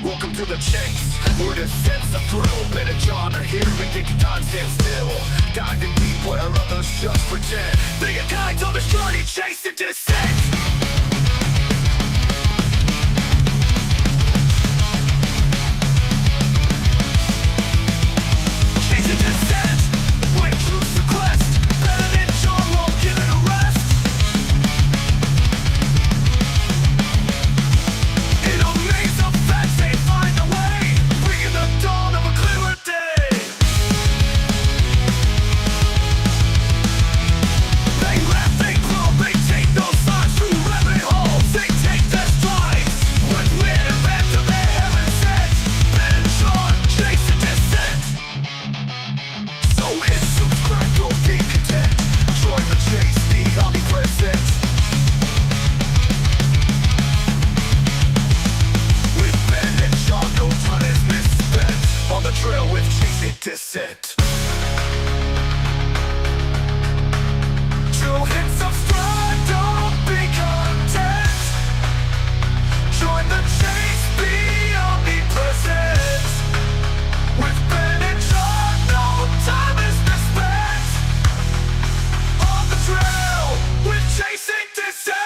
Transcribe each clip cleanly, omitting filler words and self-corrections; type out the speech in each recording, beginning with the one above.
Welcome to the chase, where the sense of thrill. Ben and John are here, making time stand still. Diving deep where others just pretend. Being kind on this journey, chasing descent. Chasing descent, way through the quest. Ben and John won't give it a rest. In a maze of facts, they find a way, bringing the dawn of a clearer day. They laugh, they grow, they take no signs through rabbit holes. They take their strides when live after they haven't set. Ben and John chase the descent. So hit subscribe, don't be content. Join the chase, the omnipresent. With Ben and John, no time is misspent. On the trail with chasing descent. Two hits of stride, don't be content. Join the chase, be omnipresent. With Ben and John, no time is misspent. On the trail with chasing descent.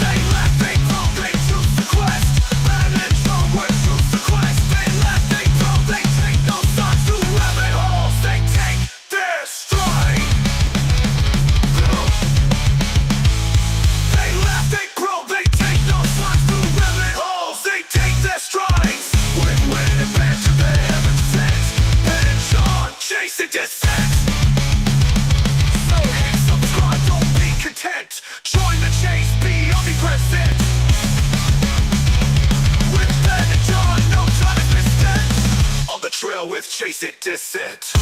They laugh, they grow, they choose the quest. Ben and John will choose the quest. They laugh, they grow, they take no signs through rabbit holes. They take their stride. They laugh, they grow, they take no signs through rabbit holes. They take their strides. When adventure they haven't set. Ben and John chase the descent. So hit subscribe, don't be content. Join the chase, be omnipresent. With Ben and John, no time is misspent. On the trail with chase it descent.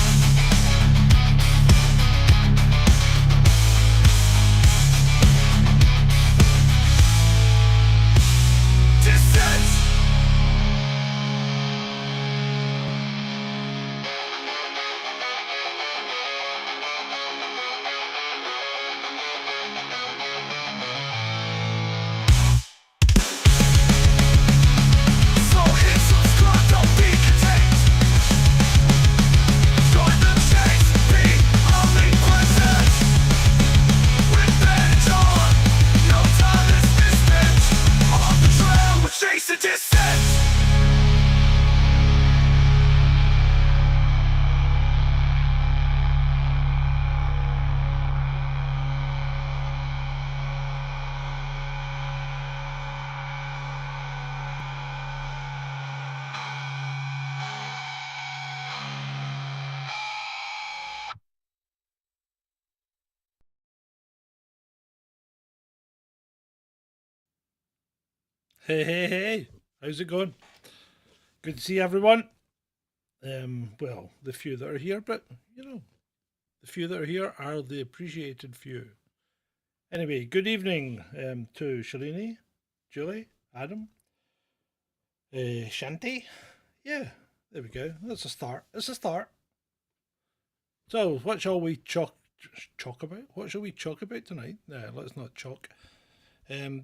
Descent. So hit subscribe, don't be content. Join the chase, be omnipresent. With Ben and John, no time is misspent. On the trail with chase and descent. Hey, hey, hey. How's it going? Good to see everyone. Well, the few that are here, but the few that are here are the appreciated few. Anyway, good evening to Shalini, Julie, Adam, Shanti. Yeah, there we go. That's a start. It's a start. So, what shall we chalk about? What shall we chalk about tonight? No, let's not chalk. I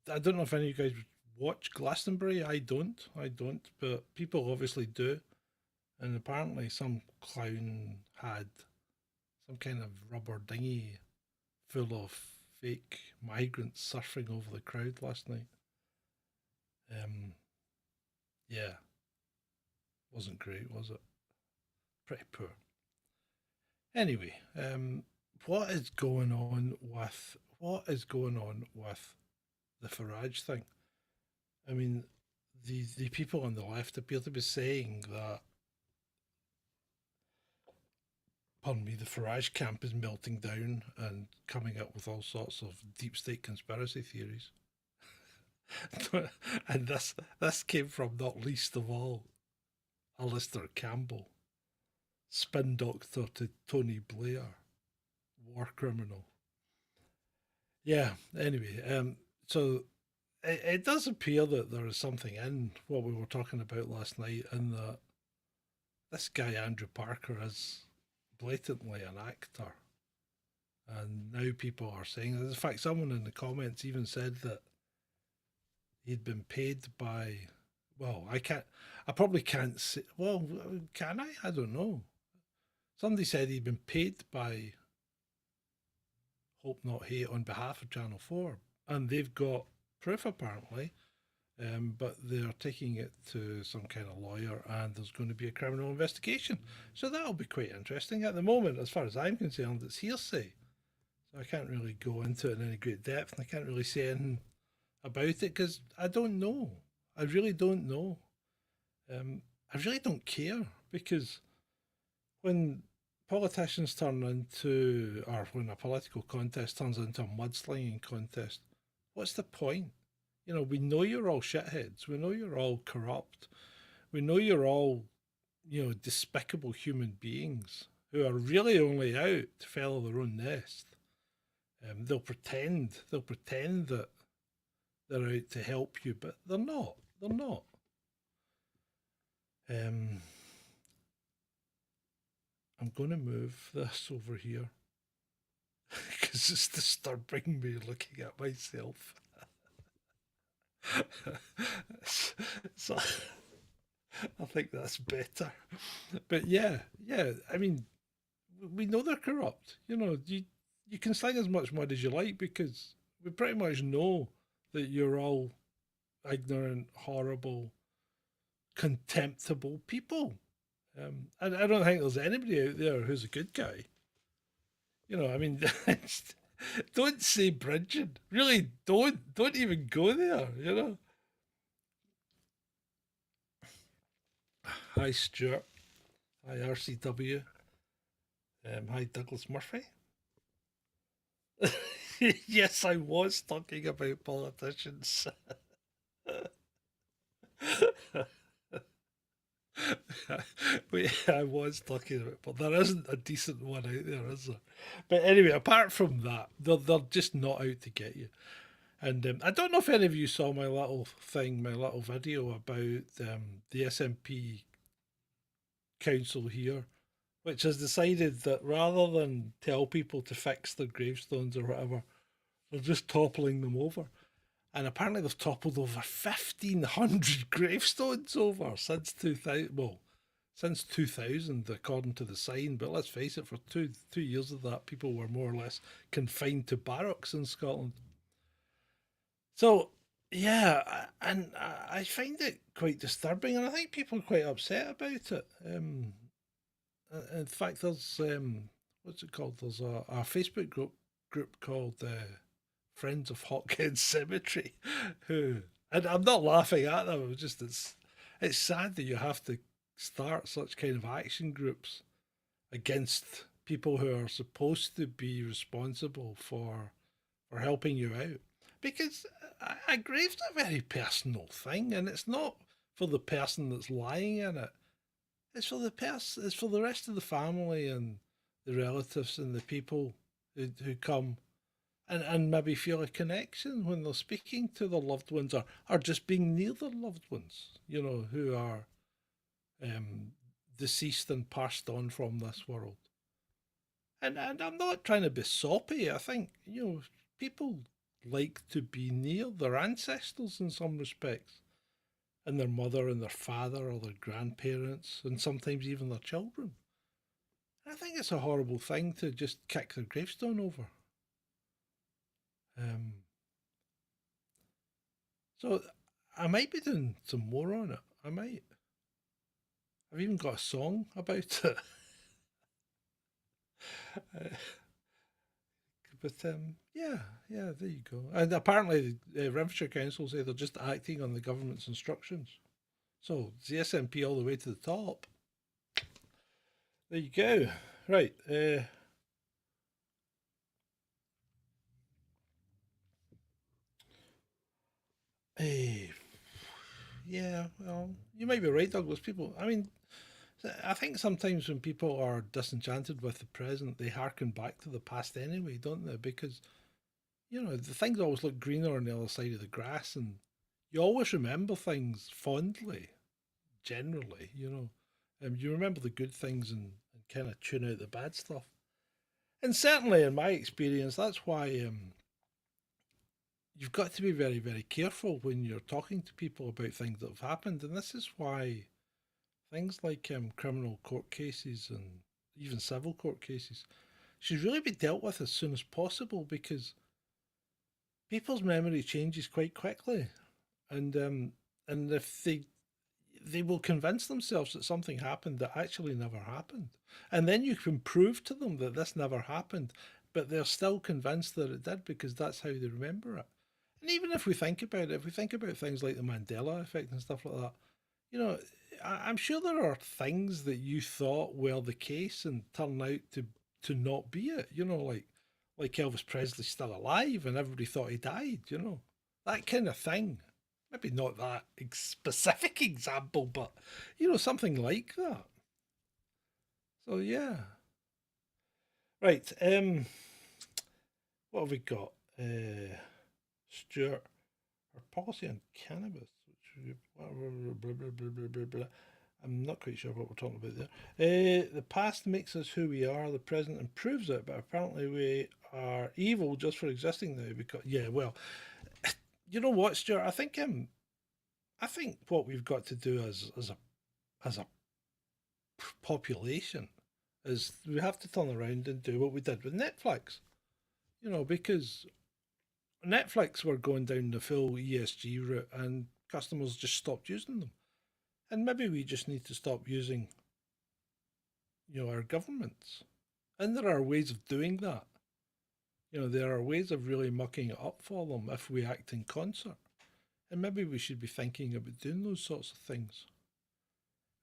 don't know if any of you guys watch Glastonbury. I don't, but people obviously do. And apparently some clown had some kind of rubber dinghy full of fake migrants surfing over the crowd last night. Yeah, wasn't great, was it? Pretty poor. Anyway, what is going on with the Farage thing? I mean, the people on the left appear to be saying that, pardon me, the Farage camp is melting down and coming up with all sorts of deep state conspiracy theories. And this came from not least of all Alistair Campbell, spin doctor to Tony Blair, war criminal. Yeah, anyway, so it does appear that there is something in what we were talking about last night, and that this guy Andrew Parker is blatantly an actor. And now people are saying, in fact, someone in the comments even said that he'd been paid by, well, I probably can't say, well, can I? I don't know. Somebody said he'd been paid by Hope Not Hate on behalf of Channel 4, and they've got proof apparently. But they're taking it to some kind of lawyer, and there's going to be a criminal investigation. So that'll be quite interesting. At the moment, as far as I'm concerned, it's hearsay. So I can't really go into it in any great depth, and I can't really say anything about it because I don't know. I really don't know. I really don't care because when politicians turn into, or when a political contest turns into a mudslinging contest, what's the point? You know, we know you're all shitheads. We know you're all corrupt. We know you're all, despicable human beings who are really only out to feather their own nest. They'll pretend that they're out to help you, but they're not. They're not. I'm going to move this over here because it's disturbing me looking at myself. So I think that's better. But yeah, I mean, we know they're corrupt. You can sling as much mud as you like because we pretty much know that you're all ignorant, horrible, contemptible people. And I don't think there's anybody out there who's a good guy. I mean, don't say bridging. Really, don't even go there. Hi, Stuart. Hi, RCW. Hi, Douglas Murphy. Yes, I was talking about politicians. I was talking about, but there isn't a decent one out there, is there? But anyway, apart from that, they're just not out to get you. And I don't know if any of you saw my little thing, my little video about the SNP council here, which has decided that rather than tell people to fix their gravestones or whatever, they're just toppling them over. And apparently they've toppled over 1,500 gravestones over since 2000. Well, since 2000, according to the sign. But let's face it, for two years of that, people were more or less confined to barracks in Scotland. So, yeah, and I find it quite disturbing, and I think people are quite upset about it. In fact, there's what's it called? There's a Facebook group called Friends of Hawkhead Cemetery, who, and I'm not laughing at them. It's sad that you have to start such kind of action groups against people who are supposed to be responsible for helping you out, because a grave's a very personal thing, and it's not for the person that's lying in it. It's for the person. It's for the rest of the family and the relatives and the people who come and maybe feel a connection when they're speaking to their loved ones, or just being near their loved ones, who are deceased and passed on from this world. And I'm not trying to be soppy. I think, people like to be near their ancestors in some respects, and their mother and their father or their grandparents, and sometimes even their children. And I think it's a horrible thing to just kick their gravestone over. So I might be doing some more on it. I might. I've even got a song about it. But yeah, there you go. And apparently, the Renfrewshire Council say they're just acting on the government's instructions. So it's the SNP all the way to the top. There you go. Right. Yeah, well, you might be right, Douglas. I think sometimes when people are disenchanted with the present, they harken back to the past anyway, don't they? Because, the things always look greener on the other side of the grass, and you always remember things fondly, generally, you remember the good things and kind of tune out the bad stuff. And certainly, in my experience, that's why you've got to be very, very careful when you're talking to people about things that have happened. And this is why things like criminal court cases and even civil court cases should really be dealt with as soon as possible, because people's memory changes quite quickly, and if they will convince themselves that something happened that actually never happened, and then you can prove to them that this never happened, but they're still convinced that it did because that's how they remember it. And even if we think about it, if we think about things like the Mandela effect and stuff like that, you know, I'm sure there are things that you thought were the case and turn out to not be it. You know, like Elvis Presley's still alive and everybody thought he died. You know, that kind of thing. Maybe not that specific example, but you know, something like that. So yeah, right. What have we got? Stuart, our policy on cannabis, which blah, blah, blah, blah, blah, blah. I'm not quite sure what we're talking about there. The past makes us who we are. The present improves it, but apparently we are evil just for existing now. Because yeah, well, you know what, Stuart? I think what we've got to do as a population is we have to turn around and do what we did with Netflix. You know, because Netflix were going down the full ESG route and customers just stopped using them. And maybe we just need to stop using, you know, our governments. And there are ways of doing that. You know, there are ways of really mucking it up for them if we act in concert. And maybe we should be thinking about doing those sorts of things.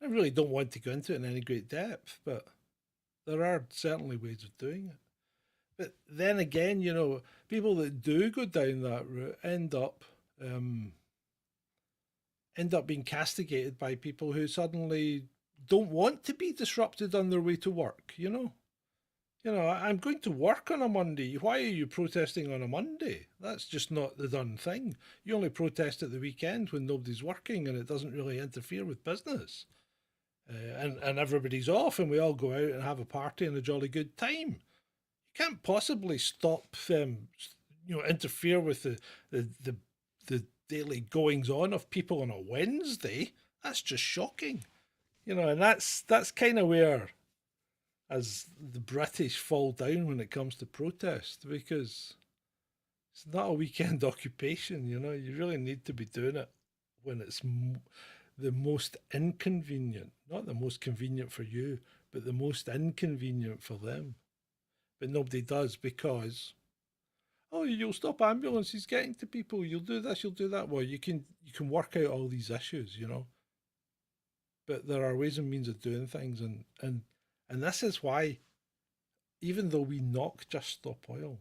I really don't want to go into it in any great depth, but there are certainly ways of doing it. But then again, you know, people that do go down that route end up being castigated by people who suddenly don't want to be disrupted on their way to work, you know? You know, I'm going to work on a Monday. Why are you protesting on a Monday? That's just not the done thing. You only protest at the weekend when nobody's working and it doesn't really interfere with business. And everybody's off and we all go out and have a party and a jolly good time. You can't possibly stop them, you know, interfere with the daily goings on of people on a Wednesday. That's just shocking. You know, and that's kind of where as the British fall down when it comes to protest, because it's not a weekend occupation. You know, you really need to be doing it when it's the most inconvenient, not the most convenient for you, but the most inconvenient for them. But nobody does because, oh, you'll stop ambulances getting to people. You'll do this. You'll do that. Well, you can work out all these issues, you know. But there are ways and means of doing things, and this is why, even though we knock Just Stop Oil,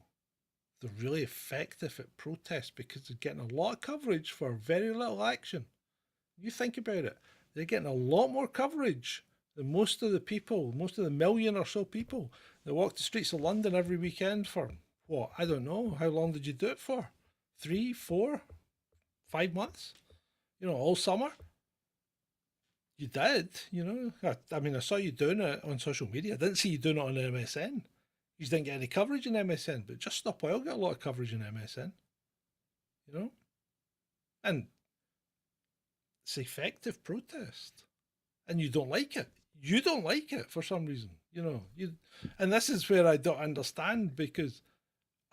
they're really effective at protests because they're getting a lot of coverage for very little action. You think about it, they're getting a lot more coverage than most of the people, most of the million or so people that walk the streets of London every weekend for what? I don't know. How long did you do it for? 3, 4, 5 months? You know, all summer? You did, you know. I mean, I saw you doing it on social media. I didn't see you doing it on MSN. You didn't get any coverage in MSN, but Just Stop Oil got a lot of coverage in MSN, you know. And it's effective protest. And you don't like it. You don't like it for some reason, you know. And this is where I don't understand, because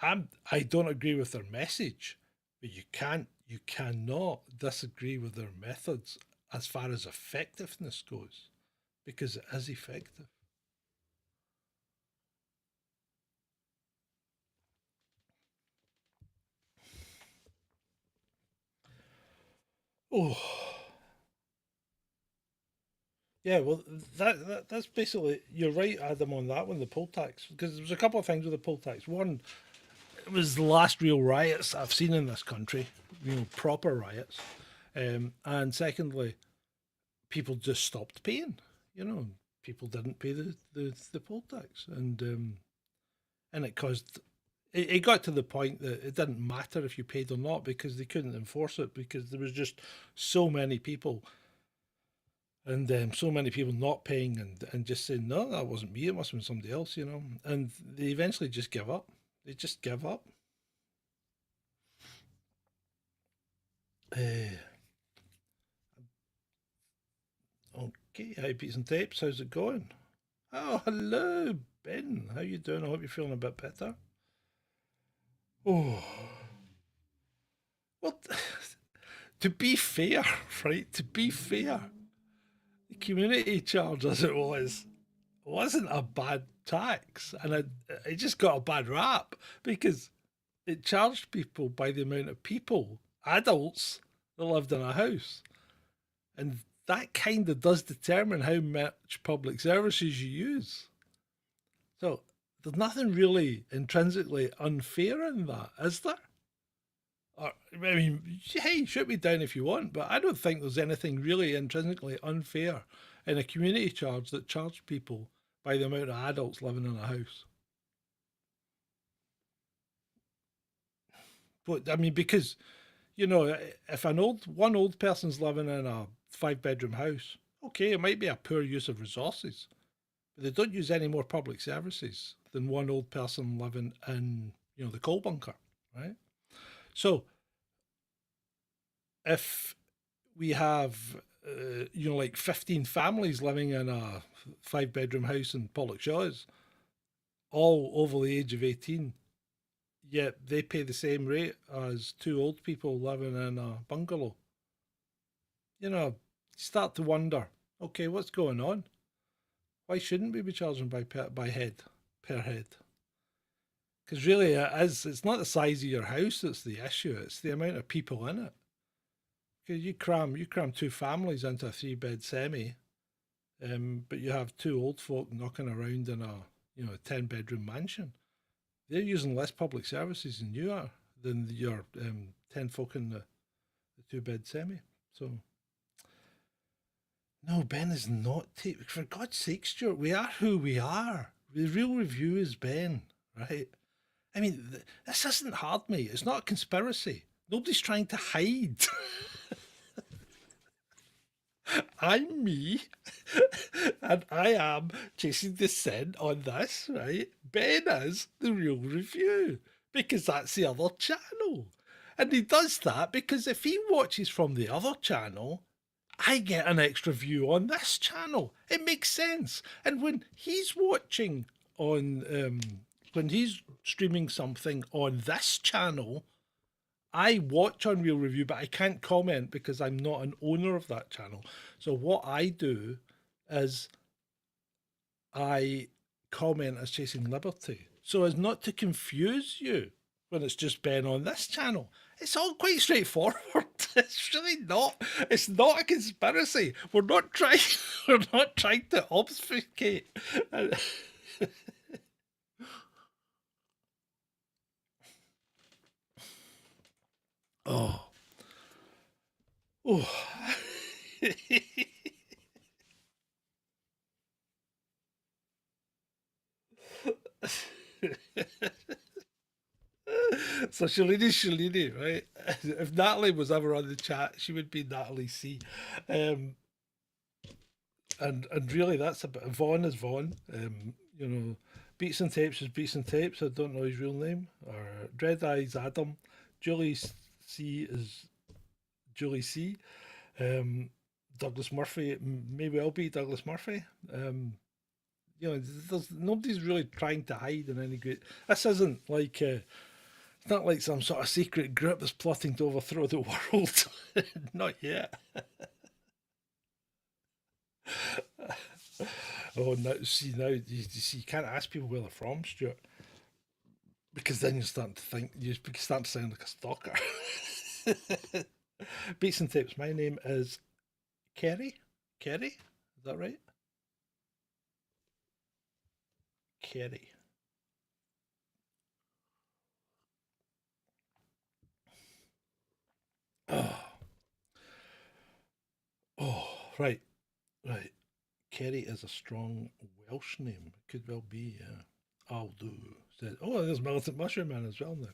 I don't agree with their message, but you cannot disagree with their methods as far as effectiveness goes, because it is effective. Oh, yeah. Well, that's basically, you're right, Adam, on that one. The poll tax, because there was a couple of things with the poll tax. One, it was the last real riots I've seen in this country, you know, proper riots. And secondly, people just stopped paying. You know, people didn't pay the poll tax, and it caused. It got to the point that it didn't matter if you paid or not because they couldn't enforce it because there was just so many people and so many people not paying and just saying, no, that wasn't me, it must have been somebody else, you know. And they eventually just give up. They just give up. Uh, okay, hi, Beats and Tapes, how's it going? Oh, hello, Ben. How you doing? I hope you're feeling a bit better. Oh, well, to be fair, right? To be fair, the community charge as it wasn't a bad tax, and it just got a bad rap because it charged people by the amount of people, adults, that lived in a house, and that kind of does determine how much public services you use. So there's nothing really intrinsically unfair in that, is there? Or, I mean, hey, shoot me down if you want, but I don't think there's anything really intrinsically unfair in a community charge that charged people by the amount of adults living in a house. But I mean, because you know, if one old person's living in a 5 bedroom house, okay, it might be a poor use of resources, but they don't use any more public services than one old person living in, the coal bunker, right? So if we have, like 15 families living in a 5 bedroom house in Pollokshaws, all over the age of 18, yet they pay the same rate as two old people living in a bungalow. You start to wonder, okay, what's going on? Why shouldn't we be charging by head per head? Because really, it's not the size of your house that's the issue; it's the amount of people in it. Because you cram two families into a 3 bed semi, but you have two old folk knocking around in a 10 bedroom mansion. They're using less public services than you are, than your 10 folk in the 2 bed semi. So no, Ben is not. For God's sake, Stuart, we are who we are. The real review is Ben, right? I mean, this isn't hard, mate. It's not a conspiracy. Nobody's trying to hide. I'm me, and I am chasing the sin on this, right? Ben is the real review because that's the other channel. And he does that because if he watches from the other channel, I get an extra view on this channel. It makes sense. And when he's streaming something on this channel, I watch Unreal Review, but I can't comment because I'm not an owner of that channel. So what I do is I comment as Chasing Liberty, so as not to confuse you when it's just Ben on this channel. It's all quite straightforward. It's really not. It's not a conspiracy. We're not trying. We're not trying to obfuscate. Oh, oh. So Shalini, right? If Natalie was ever on the chat, she would be Natalie C. Um, and really, that's a bit. Vaughn is Vaughn. Beats and Tapes is Beats and Tapes. I don't know his real name. Or Dread Eyes Adam. Julie C is Julie C. Um, Douglas Murphy may well be Douglas Murphy. Nobody's really trying to hide in any great. This isn't like it's not like some sort of secret group that's plotting to overthrow the world. Not yet. Oh, you can't ask people where they're from, Stuart, because then you're starting to think you start to sound like a stalker. Beats and Tapes. My name is Kerry. Kerry, is that right? Kerry. Oh, oh, right, right. Kerry is a strong Welsh name. Could well be. I'll do. Said, oh, there's Militant Mushroom Man as well now.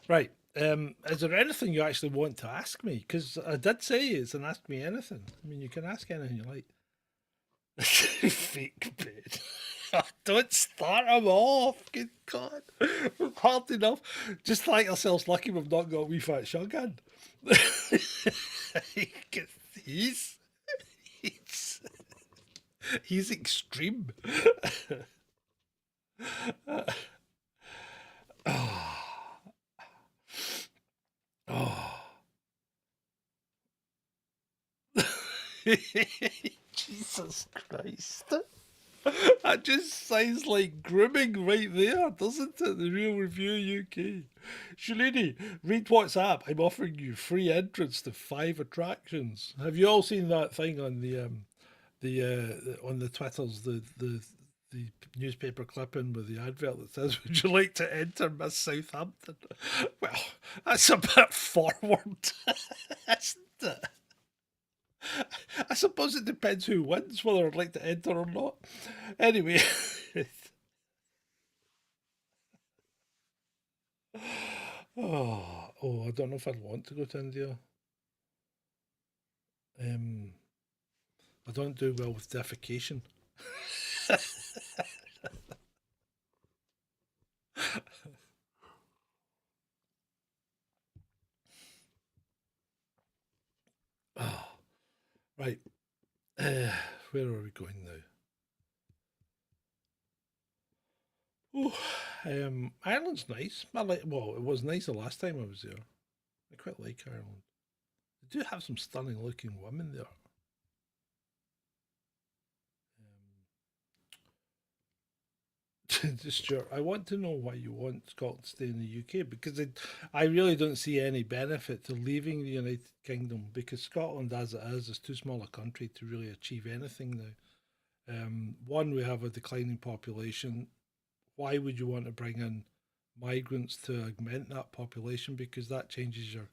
Right. Is there anything you actually want to ask me? Because I did say it's an ask me anything. I mean, you can ask anything you like. Fake bed. Don't start him off. Good God. Hard enough. Just thank yourselves lucky we've not got a wee fat shotgun. he's, he's, he's extreme. Oh. Jesus Christ. That just sounds like grooming right there, doesn't it? The Real Review UK. Shalini, read WhatsApp. I'm offering you free entrance to 5 attractions. Have you all seen that thing on the Twitters, the newspaper clipping with the advert that says, "Would you like to enter Miss Southampton?" Well, that's a bit forward, isn't it? I suppose it depends who wins, whether I'd like to enter or not. Anyway, I don't know if I'd want to go to India. Um, I don't do well with defecation. Oh, right. Uh, where are we going now? Oh, Ireland's nice. I like. Well, it was nice the last time I was there. I quite like Ireland. They do have some stunning looking women there. Just sure. I want to know why you want Scotland to stay in the UK because I really don't see any benefit to leaving the United Kingdom because Scotland, as it is too small a country to really achieve anything now. One, we have a declining population. Why would you want to bring in migrants to augment that population? Because that changes your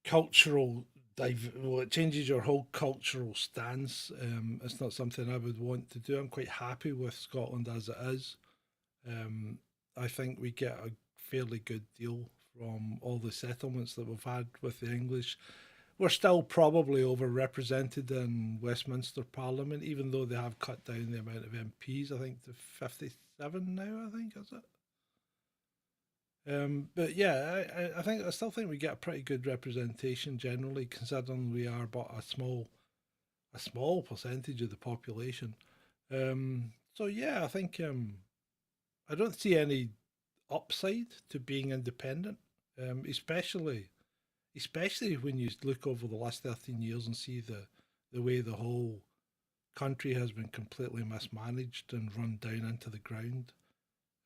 cultural well, it changes your whole cultural stance. It's not something I would want to do. I'm quite happy with Scotland as it is. Um, I think we get a fairly good deal from all the settlements that we've had with the English. We're still probably overrepresented in Westminster Parliament, even though they have cut down the amount of MPs. I think to 57 now. I think is it. But yeah, I still think we get a pretty good representation generally, considering we are but a small percentage of the population. So yeah, I think I don't see any upside to being independent, especially when you look over the last 13 years and see the way the whole country has been completely mismanaged and run down into the ground.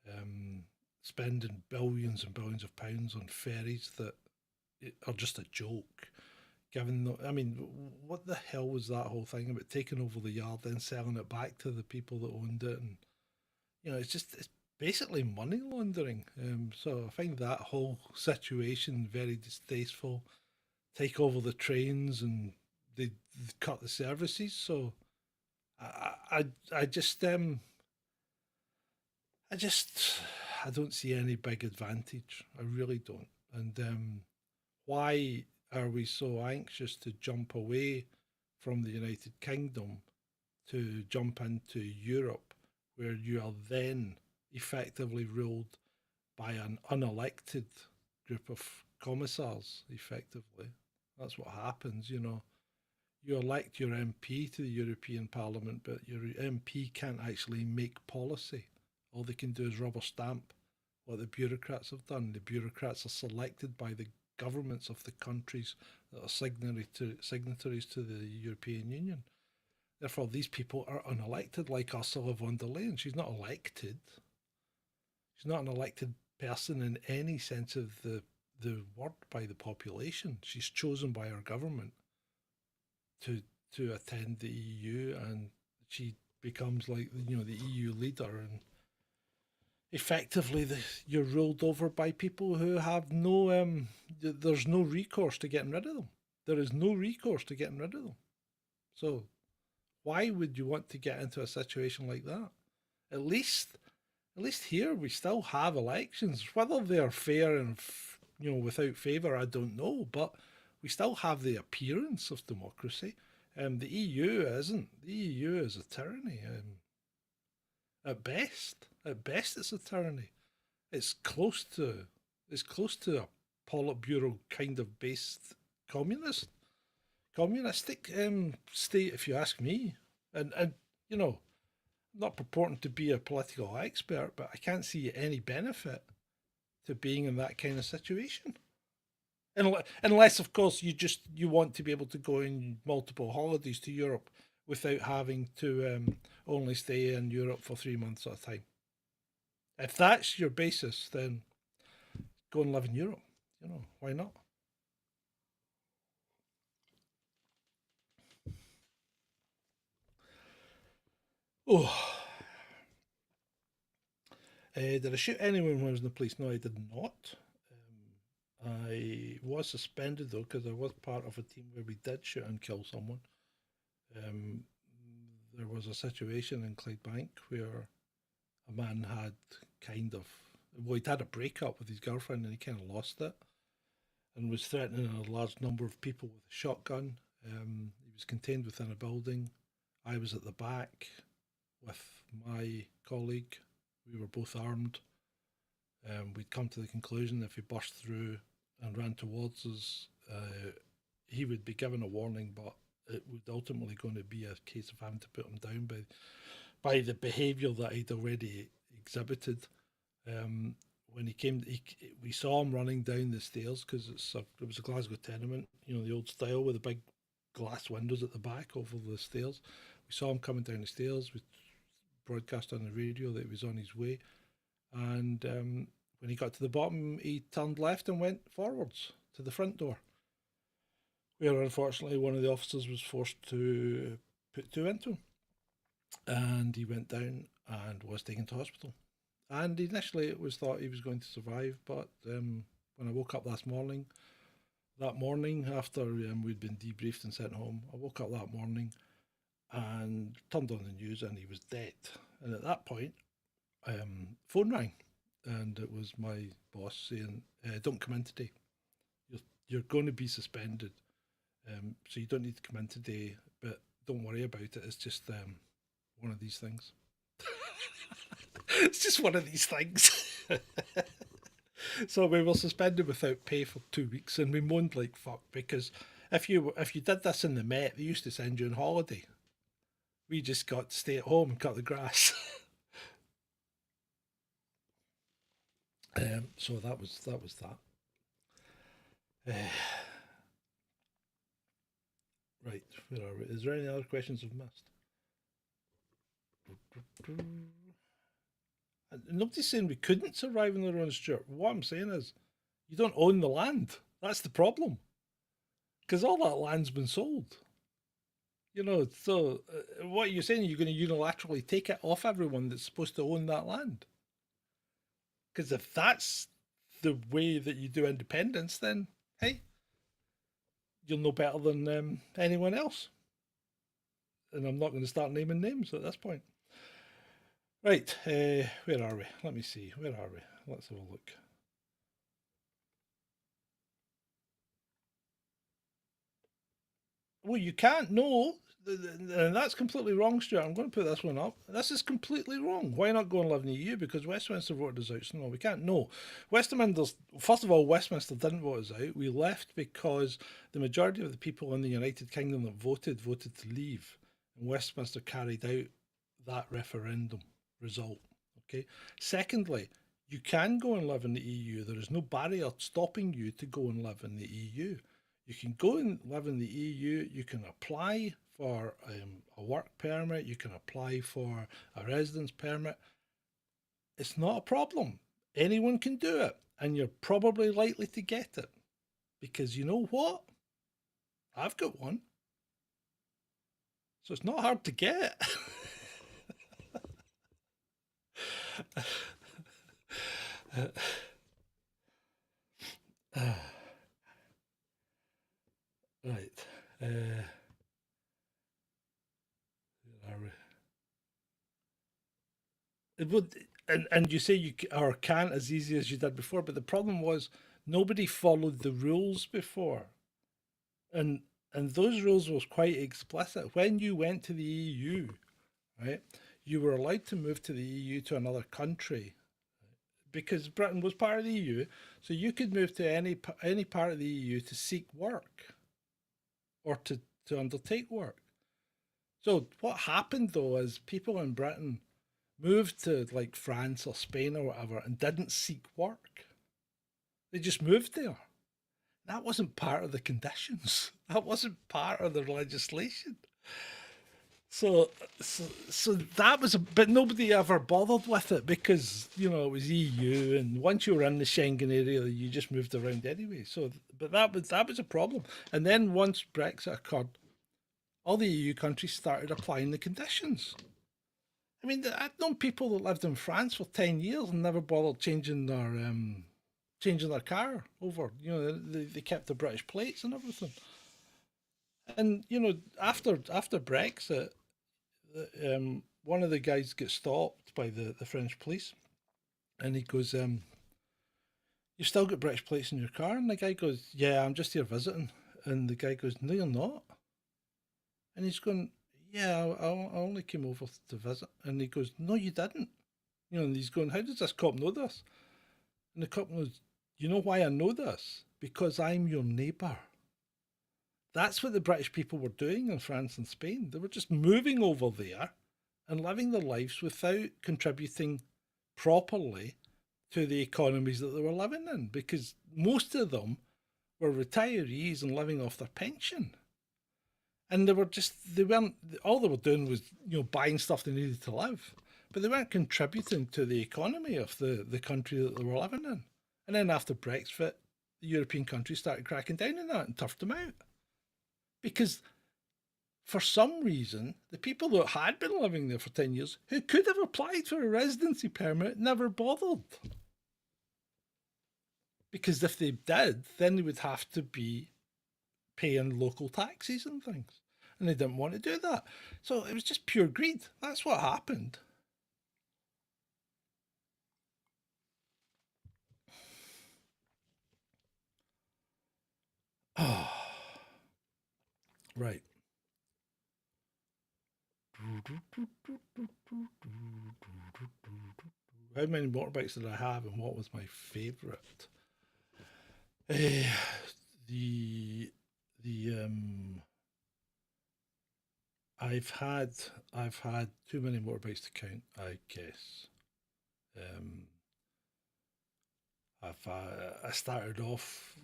Um, Spending billions and billions of pounds on ferries that are just a joke. Given the, I mean, what the hell was that whole thing about taking over the yard then selling it back to the people that owned it? And it's basically money laundering. So I find that whole situation very distasteful. Take over the trains and they cut the services. So I just I just I don't see any big advantage. I really don't. And why are we so anxious to jump away from the United Kingdom to jump into Europe, where you are then effectively ruled by an unelected group of commissars? Effectively, that's what happens. You elect your MP to the European Parliament, but your MP can't actually make policy. All they can do is rubber stamp what the bureaucrats have done. The bureaucrats are selected by the governments of the countries that are signatories to the European Union. Therefore, these people are unelected, like Ursula von der Leyen. She's not elected. She's not an elected person in any sense of the word by the population. She's chosen by her government to attend the EU, and she becomes like the EU leader, and effectively you're ruled over by people who have no there's no recourse to getting rid of them. There is no recourse to getting rid of them. So why would you want to get into a situation like that? At least At least here we still have elections. Whether they're fair and without favour, I don't know. But we still have the appearance of democracy. The EU isn't. The EU is a tyranny. At best, it's a tyranny. It's close to a Politburo kind of based communistic state, if you ask me. And you know, not purporting to be a political expert, but I can't see any benefit to being in that kind of situation. Unless, of course, you want to be able to go in multiple holidays to Europe without having to only stay in Europe for 3 months at a time. If that's your basis, then go and live in Europe. Why not? Oh, did I shoot anyone when I was in the police? No, I did not. I was suspended though because I was part of a team where we did shoot and kill someone. Um, there was a situation in Clydebank where a man had he'd had a breakup with his girlfriend and he kind of lost it and was threatening a large number of people with a shotgun. He was contained within a building. I was at the back with my colleague. We were both armed. We'd come to the conclusion if he burst through and ran towards us, he would be given a warning, but it would ultimately going to be a case of having to put him down by the behaviour that he'd already exhibited. When he came, we saw him running down the stairs because it was a Glasgow tenement, the old style with the big glass windows at the back over the stairs. We saw him coming down the stairs. We broadcast on the radio that he was on his way, and when he got to the bottom, he turned left and went forwards to the front door, where unfortunately one of the officers was forced to put two into him, and he went down and was taken to hospital. And initially it was thought he was going to survive, but when I woke up that morning after we'd been debriefed and sent home, I woke up that morning and turned on the news and he was dead. And at that point, phone rang, and it was my boss saying, "Don't come in today. You're going to be suspended, so you don't need to come in today. But don't worry about it. It's just one of these things." It's just one of these things. So we were suspended without pay for 2 weeks, and we moaned like fuck because if you did this in the Met, they used to send you on holiday. We just got to stay at home and cut the grass. So that was that. Right, where are we? Is there any other questions I've missed? Nobody's saying we couldn't survive on the road, Stuart. What I'm saying is, you don't own the land. That's the problem. Because all that land's been sold. So what you're saying, you're going to unilaterally take it off everyone that's supposed to own that land. Because if that's the way that you do independence, then hey, you'll know better than anyone else. And I'm not going to start naming names at this point. Right, where are we? Let me see. Where are we? Let's have a look. Well, you can't know. And that's completely wrong, Stuart. I'm going to put this one up. This is completely wrong. Why not go and live in the EU? Because Westminster voted us out. So no, we can't. No. First of all, Westminster didn't vote us out. We left because the majority of the people in the United Kingdom that voted to leave. And Westminster carried out that referendum result. Okay. Secondly, you can go and live in the EU. There is no barrier stopping you to go and live in the EU. You can go and live in the EU. You can apply for a work permit. You can apply for a residence permit. It's not a problem. Anyone can do it. And you're probably likely to get it. Because you know what? I've got one. So it's not hard to get. Right. Where are we? and you say or can't as easy as you did before, but the problem was nobody followed the rules before, and those rules was quite explicit. When you went to the EU, right, you were allowed to move to the EU to another country because Britain was part of the EU, so you could move to any part of the EU to seek work or to undertake work. So what happened though is people in Britain moved to like France or Spain or whatever and didn't seek work. They just moved there. That wasn't part of the conditions. That wasn't part of the legislation. So that was but nobody ever bothered with it because it was EU, and once you were in the Schengen area, you just moved around anyway. So, but that was a problem. And then once Brexit occurred, all the EU countries started applying the conditions. I mean, I've known people that lived in France for 10 years and never bothered changing their car over. They kept the British plates and everything. And after Brexit, one of the guys gets stopped by the French police, and he goes, "You've still got British plates in your car?" And the guy goes, "Yeah, I'm just here visiting." And the guy goes, "No, you're not." And he's going, "Yeah, I only came over to visit." And he goes, "No, you didn't." And he's going, "How does this cop know this?" And the cop goes, "You know why I know this? Because I'm your neighbour." That's what the British people were doing in France and Spain. They were just moving over there and living their lives without contributing properly to the economies that they were living in, because most of them were retirees and living off their pension. And they weren't, all they were doing was, buying stuff they needed to live, but they weren't contributing to the economy of the country that they were living in. And then after Brexit, the European countries started cracking down on that and turfed them out. Because for some reason, the people that had been living there for 10 years, who could have applied for a residency permit, never bothered. Because if they did, then they would have to be paying local taxes and things. And they didn't want to do that. So it was just pure greed. That's what happened. Oh, right. How many motorbikes did I have, and what was my favourite? Uh, the I've had too many motorbikes to count, I guess. Um, I started off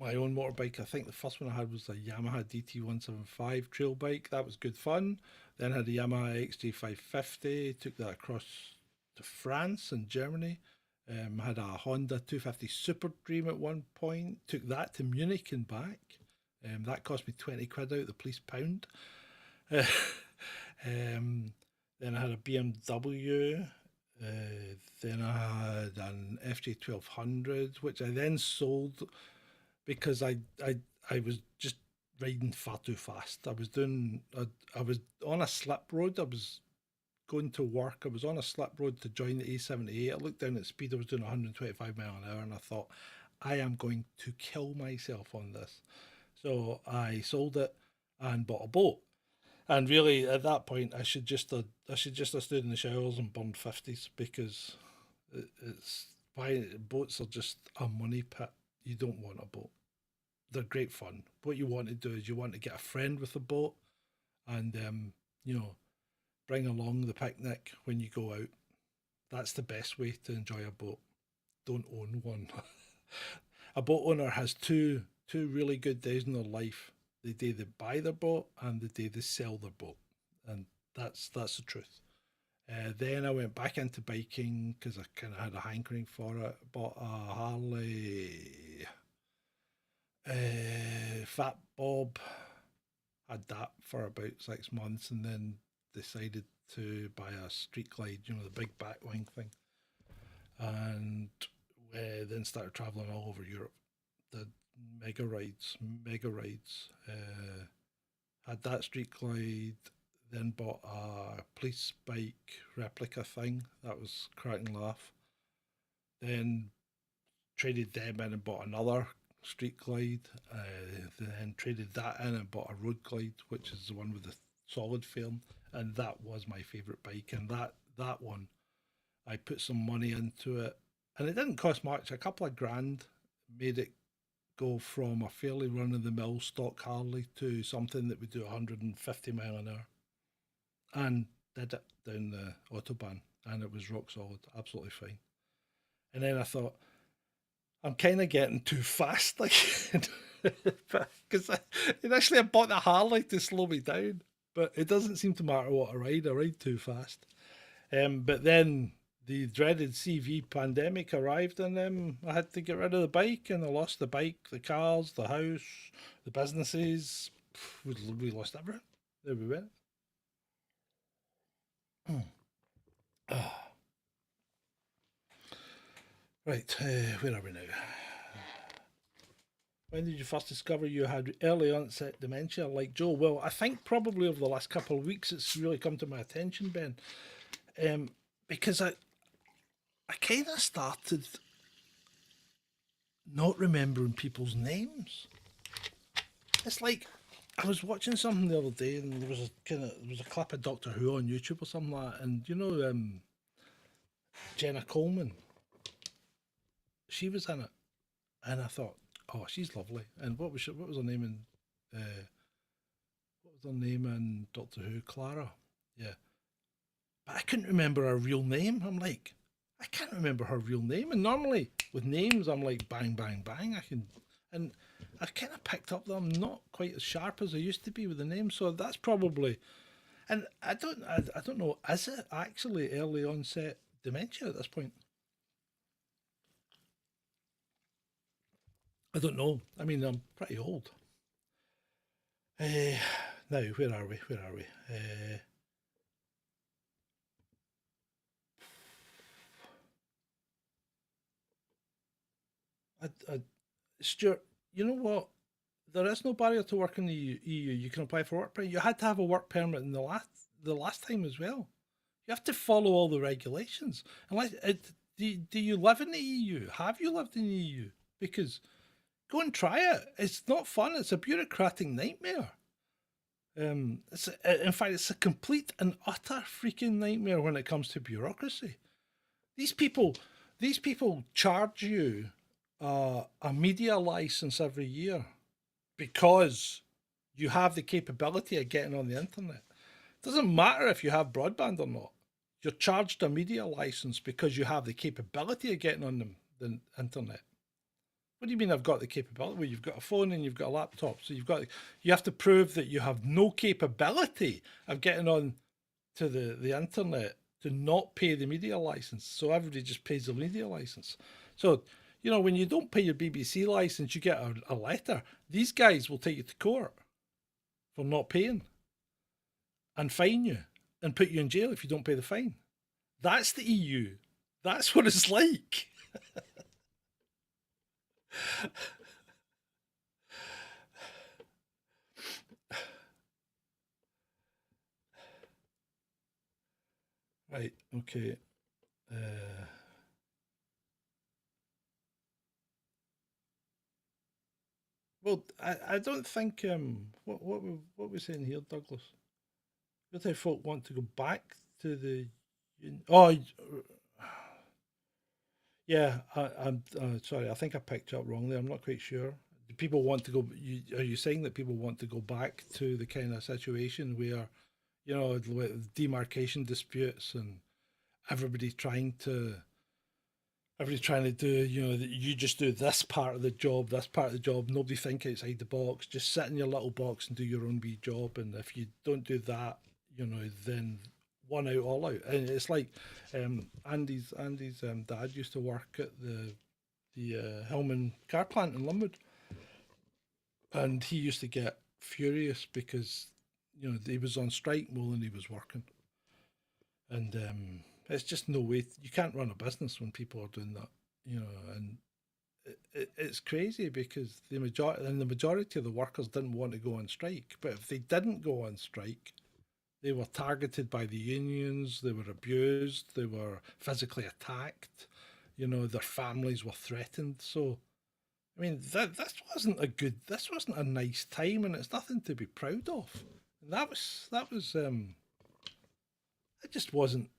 my own motorbike. I think the first one I had was a Yamaha DT175 trail bike. That was good fun. Then I had a Yamaha XJ550. Took that across to France and Germany. Had a Honda 250 Super Dream at one point. Took that to Munich and back. That cost me 20 quid out the police pound. um, then I had a BMW. Then I had an FJ1200, which I then sold because I was just riding far too fast. I was on a slip road. I was going to work. I was on a slip road to join the A78. I looked down at speed. I was doing 125 mile an hour, and I thought, I am going to kill myself on this. So I sold it and bought a boat. And really, at that point, I should just have stood in the showers and burned fifties, because it's why boats are just a money pit. You don't want a boat. They're great fun. What you want to do is you want to get a friend with a boat, and you know, bring along the picnic when you go out. That's the best way to enjoy a boat. Don't own one. A boat owner has two really good days in their life: the day they buy their boat and the day they sell their boat, and that's the truth. Then I went back into biking because I kind of had a hankering for it. Bought a Harley, Fat Bob. Had that for about 6 months, and then decided to buy a Street Glide, the big back wing thing, and then started traveling all over Europe. Did mega rides. Had that Street Glide. then bought a police bike replica thing. That was cracking laugh. Then traded them in and bought another street glide. Then traded that in and bought a road glide, which is the one with the solid film, and that was my favourite bike. And that one, I put some money into it, and it didn't cost much. A couple of grand made it go from a fairly run of the mill stock Harley to something that would do 150 mile an hour, and did it down the autobahn, and it was rock solid, absolutely fine. And then I thought, I'm kind of getting too fast, like, because initially I bought the Harley to slow me down, but it doesn't seem to matter what I ride. I ride too fast. But then the dreaded CV pandemic arrived, and I had to get rid of the bike, and I lost the bike, the cars, the house, the businesses. We lost everything. There we went. Right, where are we now? When did you first discover you had early onset dementia like Joe? Well, I think probably over the last couple of weeks it's really come to my attention, Ben, because I kind of started not remembering people's names. It's like I was watching something the other day, and there was a clip of Doctor Who on YouTube or something like that, and Jenna Coleman, she was in it, and I thought, oh, she's lovely. And what was her name in Doctor Who? Clara, yeah. But I couldn't remember her real name. I'm like, I can't remember her real name. And normally with names, I'm like, bang, bang, bang. I can, and I've kind of picked up that I'm not quite as sharp as I used to be with the name. So that's probably, and I don't know, is it actually early onset dementia at this point? I don't know. I mean, I'm pretty old. Uh, Now, where are we? Where are we? Stuart, you know what? There is no barrier to work in the EU. You can apply for work permit. You had to have a work permit in the last time as well. You have to follow all the regulations. Unless do you live in the EU? Have you lived in the EU? Because go and try it. It's not fun. It's a bureaucratic nightmare. In fact, it's a complete and utter freaking nightmare when it comes to bureaucracy. These people, these people charge you a media license every year because you have the capability of getting on the internet. It doesn't matter if you have broadband or not. You're charged a media license because you have the capability of getting on the internet. What do you mean I've got the capability? Well, you've got a phone and you've got a laptop. So you have to prove that you have no capability of getting on to the internet to not pay the media license. So everybody just pays the media license. So, when you don't pay your BBC license, you get a letter. These guys will take you to court for not paying and fine you and put you in jail if you don't pay the fine. That's the EU. That's what it's like. Right, okay. Well, I don't think what we're saying here, Douglas. What if folk want to go back to the oh yeah, I'm sorry. I think I picked you up wrong there. I'm not quite sure. Do people want to go? Are you saying that people want to go back to the kind of situation where, with demarcation disputes and everybody trying to everybody's trying to do, that you just do this part of the job, this part of the job. Nobody think outside the box. Just sit in your little box and do your own wee job. And if you don't do that, then one out, all out. And it's like Andy's dad used to work at the Hillman car plant in Linwood, and he used to get furious because he was on strike more than he was working, and it's just no way you can't run a business when people are doing that, and it's crazy because the majority of the workers didn't want to go on strike, but if they didn't go on strike, They were targeted by the unions, they were abused, they were physically attacked, their families were threatened. So, I mean, this wasn't a nice time, and it's nothing to be proud of. And it just it wasn't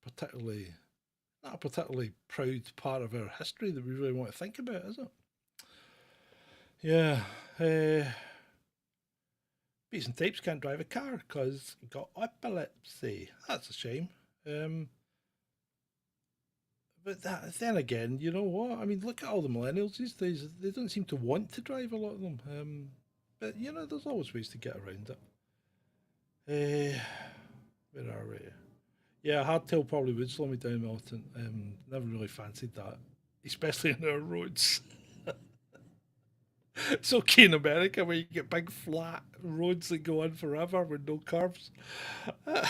particularly, not a particularly proud part of our history that we really want to think about, is it? Yeah. Beats and Tapes can't drive a car because he got epilepsy. That's a shame. Um, but then again, you know what? I mean, look at all the millennials these days. They don't seem to want to drive, a lot of them. But there's always ways to get around it. Where are we? Yeah, hardtail probably would slow me down, Milton. Never really fancied that, especially on our roads. It's okay in America where you get big flat roads that go on forever with no curves. Where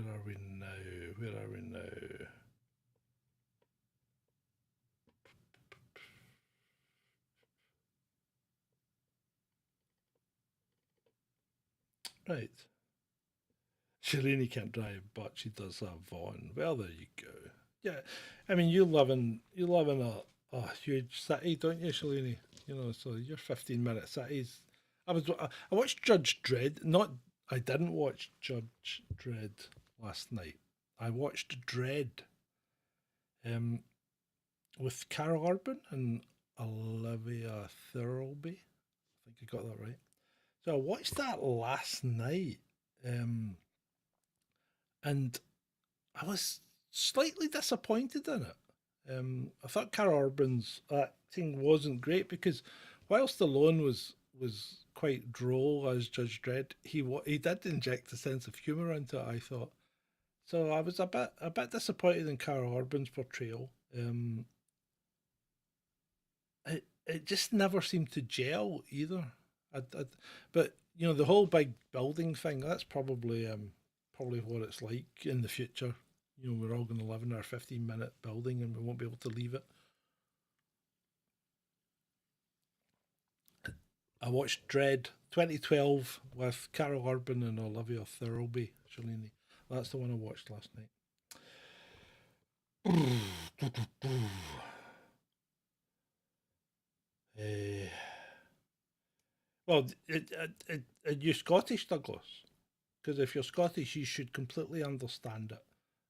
are we now? Where are we now? Right. Shalini can't drive, but she does have Vaughan. Well, there you go. Yeah, I mean, you live in a huge city, don't you, Shalini? So your 15-minute cities. I watched Judge Dredd. Not I didn't watch Judge Dredd last night. I watched Dredd, um, with Carol Urban and Olivia Thirlby. I think I got that right. So I watched that last night. Um, and I was slightly disappointed in it. I thought Carl Urban's acting wasn't great because whilst Stallone was quite droll as Judge Dredd, he did inject a sense of humour into it. I thought so. I was a bit disappointed in Carl Urban's portrayal. It just never seemed to gel either. But the whole big building thing, that's probably what it's like in the future. We're all going to live in our 15-minute building and we won't be able to leave it. I watched Dread 2012 with Carol Urban and Olivia Thirlby. Shalini. That's the one I watched last night. Eh, well, are you Scottish, Douglas? Because if you're Scottish, you should completely understand it.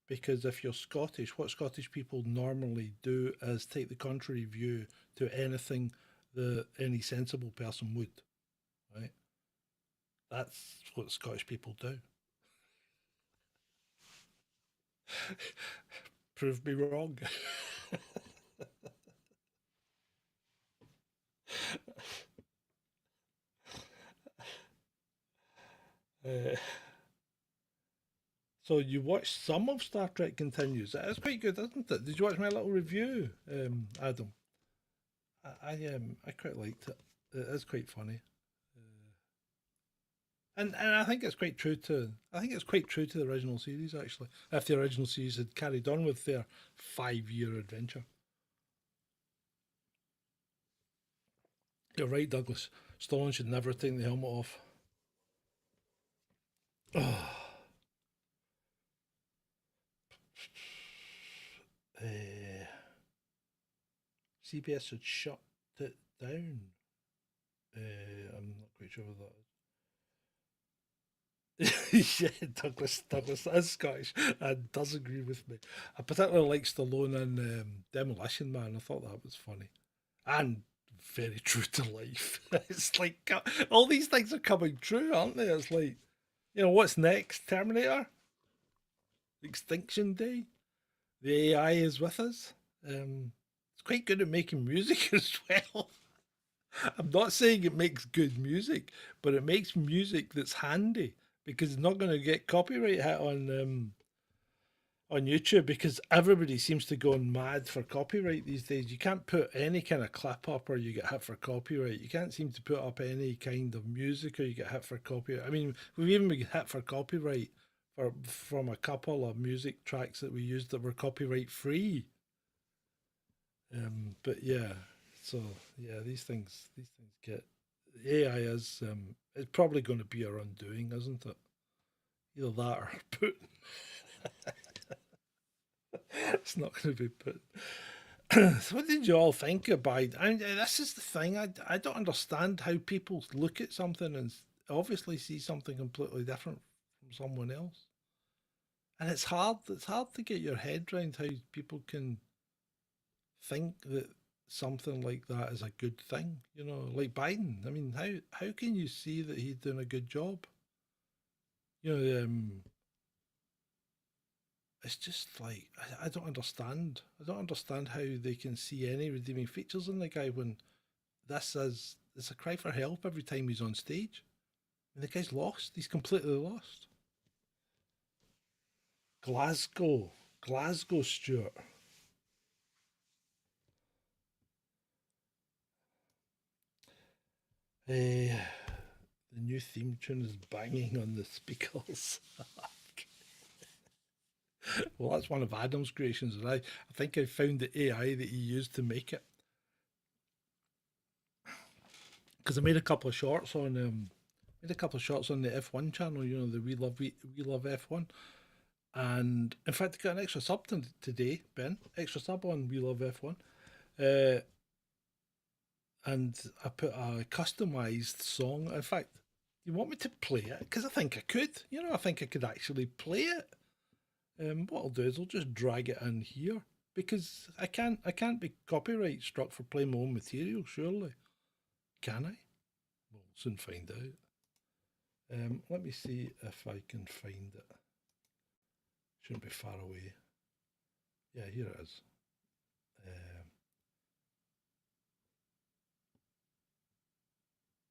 Because if you're Scottish, what Scottish people normally do is take the contrary view to anything that any sensible person would, right? That's what Scottish people do. Prove me wrong. uh, so you watched some of Star Trek Continues. It's quite good, isn't it? Did you watch my little review, Adam? I quite liked it. It is quite funny. And I think it's quite true to the original series actually. If the original series had carried on with their 5-year adventure. You're right, Douglas. Stallone should never take the helmet off. CBS should shut it down. I'm not quite sure what that is. Yeah, Douglas is Scottish and does agree with me. I particularly like Stallone in Demolition Man. I thought that was funny and very true to life. It's like all these things are coming true, aren't they? It's like, what's next? Terminator, Extinction Day. The AI is with us. It's quite good at making music as well. I'm not saying it makes good music, but it makes music that's handy because it's not going to get copyright hit on YouTube because everybody seems to go mad for copyright these days. You can't put any kind of clip up or you get hit for copyright. You can't seem to put up any kind of music or you get hit for copyright. I mean, we've even been hit for copyright from a couple of music tracks that we used that were copyright free. But yeah, so yeah, these things get AI is it's probably going to be our undoing, isn't it? Either that or put it's not going to be put. So what did you all think about? This is the thing. I don't understand how people look at something and obviously see something completely different from someone else. And it's hard. It's hard to get your head around how people can think that something like that is a good thing. You know, like Biden. I mean, how can you see that he's doing a good job? You know, it's just like I don't understand. I don't understand how they can see any redeeming features in the guy when this is it's a cry for help every time he's on stage. And the guy's lost. He's completely lost. Glasgow, Glasgow, Stuart. The new theme tune is banging on the speakers. Well, that's one of Adam's creations, and I think I found the AI that he used to make it. Because I made a couple of shorts on the F1 channel. You know, the We Love F1, and in fact, I got an extra sub today, Ben. Extra sub on We Love F1, uh, and I put a customized song. In fact, you want me to play it? Because I think I could. You know, I think I could actually play it. What I'll do is I'll just drag it in here because I can't be copyright struck for playing my own material. Surely, can I? We'll soon find out. Let me see if I can find it. Shouldn't be far away. Yeah, here it is.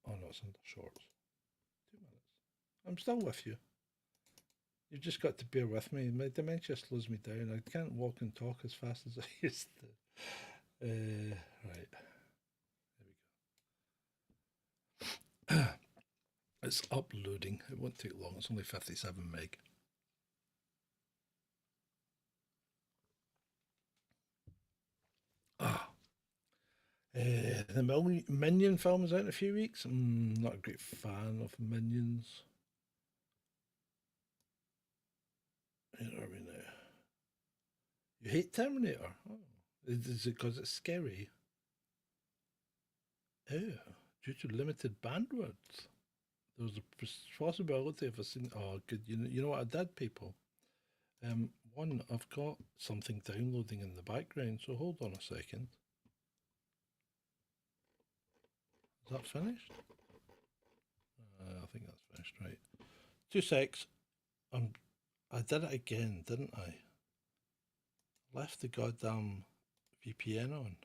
Oh no, it's under shorts. 2 minutes. I'm still with you. You've just got to bear with me. My dementia slows me down. I can't walk and talk as fast as I used to. Right. There we go. It's uploading. It won't take long. It's only 57 meg. Ah. The Minion film is out in a few weeks. Not a great fan of Minions. Where are we now? You hate Terminator? Oh. Is it because it's scary? Oh, due to limited bandwidth. There's a possibility of a scene. Oh, good. You know what I did, people? One, I've got something downloading in the background, so hold on a second. Is that finished? I think that's finished, right. 2 secs. I did it again, didn't I? Left the goddamn VPN on.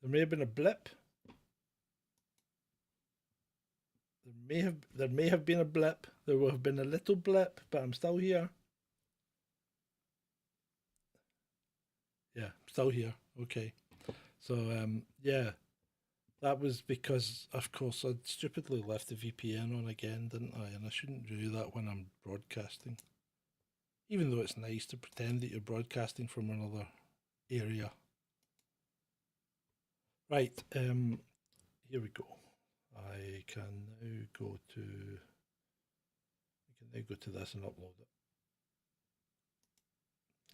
There may have been a blip. There may have been a blip. There will have been a little blip, but I'm still here. Yeah, I'm still here. Okay. So yeah. That was because, of course, I'd stupidly left the VPN on again, didn't I? And I shouldn't do that when I'm broadcasting. Even though it's nice to pretend that you're broadcasting from another area. Right, here we go. I can now go to this and upload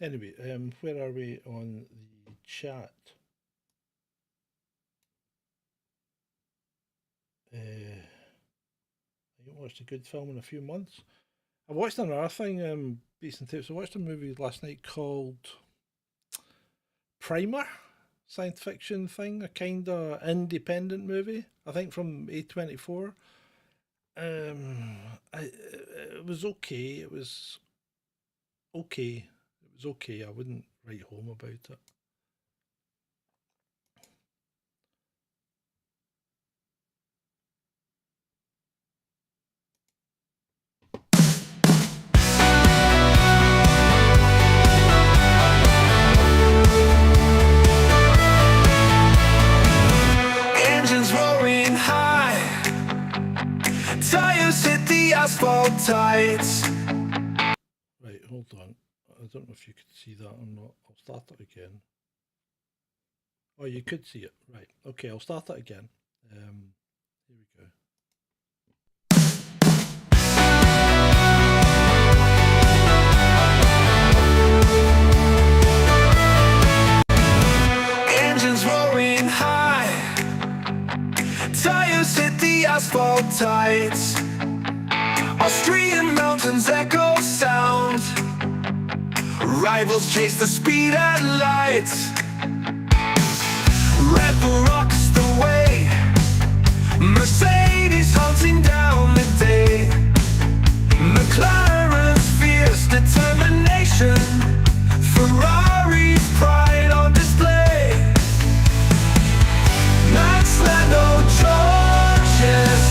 it. Anyway, where are we on the chat? I haven't watched a good film in a few months. I watched another thing, Beats and Tapes. I watched a movie last night called Primer, science fiction thing, a kind of independent movie, I think from A24. It was okay. It was okay. It was okay. I wouldn't write home about it. Engines roaring high, tires hit the asphalt. asphalt tights. Right, hold on. I don't know if you could see that or not. I'll start it again. Oh, you could see it. Right. Okay, I'll start it again. Here we go. Engines roaring high, tires hit the asphalt tights. Austrian mountains echo sound, rivals chase the speed and lights. Red Bull rocks the way, Mercedes hunting down the day. McLaren's fierce determination, Ferrari's pride on display. Max Lando Georges.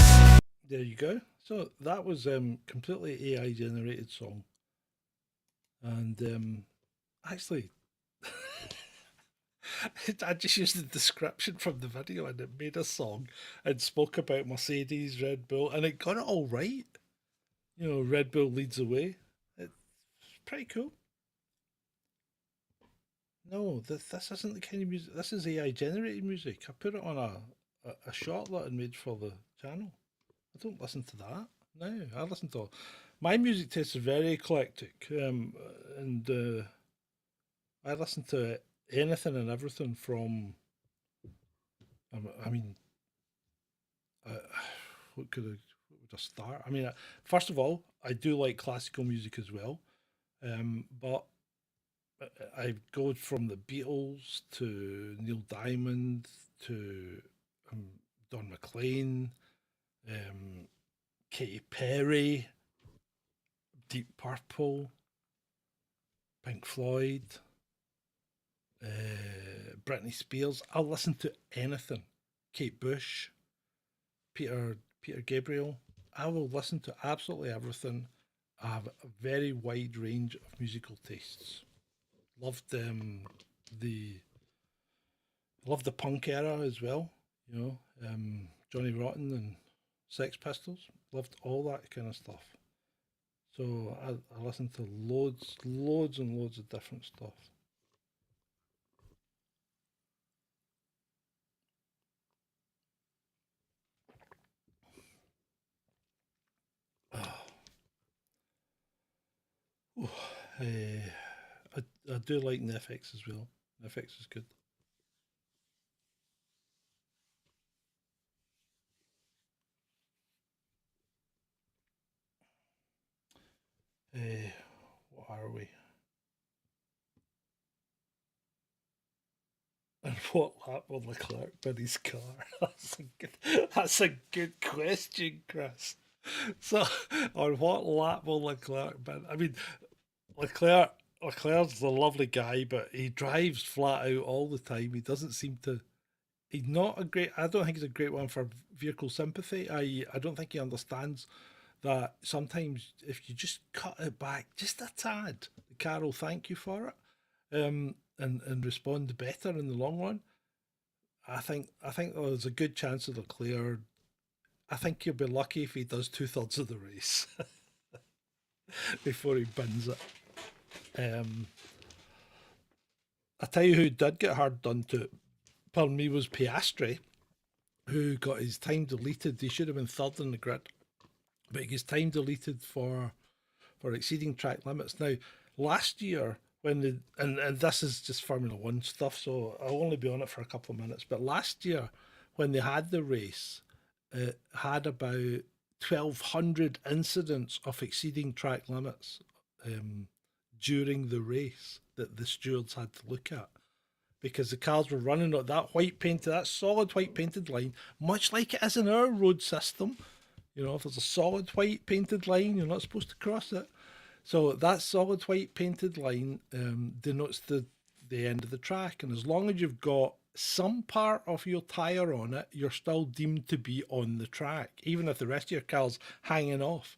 There you go. So that was completely AI generated song, and actually, I just used the description from the video and it made a song and spoke about Mercedes, Red Bull, and it got it all right. You know, Red Bull leads the way. It's pretty cool. No, this isn't the kind of music. This is AI generated music. I put it on a short that I made for the channel. I don't listen to that. No, I listen to my music taste is very eclectic, and I listen to anything and everything from. I mean, uh, what would I start? I mean, first of all, I do like classical music as well, but I go from the Beatles to Neil Diamond to um, Don McLean, um, Katy Perry, Deep Purple, Pink Floyd, Britney Spears. I'll listen to anything. Kate Bush, Peter Gabriel. I will listen to absolutely everything. I have a very wide range of musical tastes. Loved the loved the punk era as well. You know, Johnny Rotten and Sex Pistols. Loved all that kind of stuff. So I listened to loads and loads of different stuff. Oh, I do like Netflix as well. Netflix is good. Uh, what are we? And what lap will Leclerc win his car? That's a good question, Chris. So, on what lap will Leclerc win? I mean, Leclerc's a lovely guy, but he drives flat out all the time. He doesn't seem to. He's not a great. I don't think he's a great one for vehicle sympathy. I don't think he understands that sometimes if you just cut it back just a tad, the car will thank you for it, and respond better in the long run. I think there's a good chance of Leclerc. I think he'll be lucky if he does 2/3 of the race before he bins it. Um, I tell you who did get hard done to, pardon me, was Piastri, who got his time deleted. He should have been third in the grid, but he gets time deleted for exceeding track limits. Now, last year when the and this is just Formula One stuff, so I'll only be on it for a couple of minutes. But last year when they had the race, it had about 1,200 incidents of exceeding track limits um, during the race that the stewards had to look at because the cars were running at that solid white painted line, much like it is in our road system. You know, if there's a solid white painted line, you're not supposed to cross it. So that solid white painted line denotes the end of the track, and as long as you've got some part of your tire on it, you're still deemed to be on the track, even if the rest of your car's hanging off.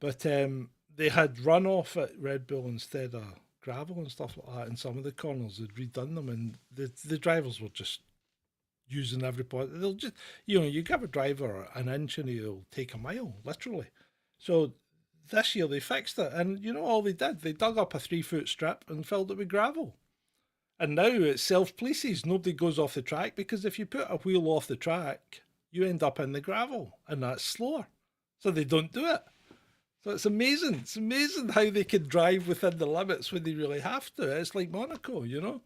But they had runoff at Red Bull instead of gravel and stuff like that in some of the corners. They'd redone them, and the drivers were just using every point. They'll just, you know, you give a driver an inch and he'll take a mile, literally. So this year they fixed it, and you know all they did? They dug up a 3 foot strip and filled it with gravel. And now it self polices. Nobody goes off the track because if you put a wheel off the track, you end up in the gravel, and that's slower. So they don't do it. So it's amazing. It's amazing how they can drive within the limits when they really have to. It's like Monaco, you know.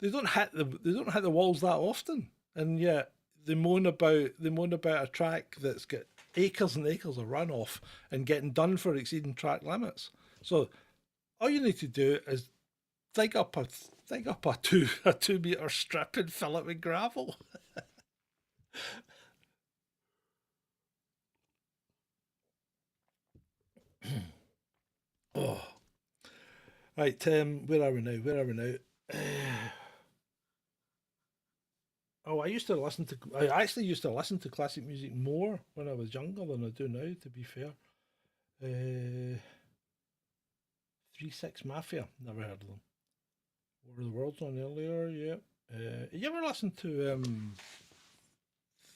They don't hit the walls that often, and yet they moan about a track that's got acres and acres of runoff and getting done for exceeding track limits. So all you need to do is dig up a 2 meter strip and fill it with gravel. Oh, right. Where are we now? Where are we now? Oh, I actually used to listen to classic music more when I was younger than I do now, to be fair. 3 6 Mafia, never heard of them. War of the Worlds on earlier, yeah. You ever listen to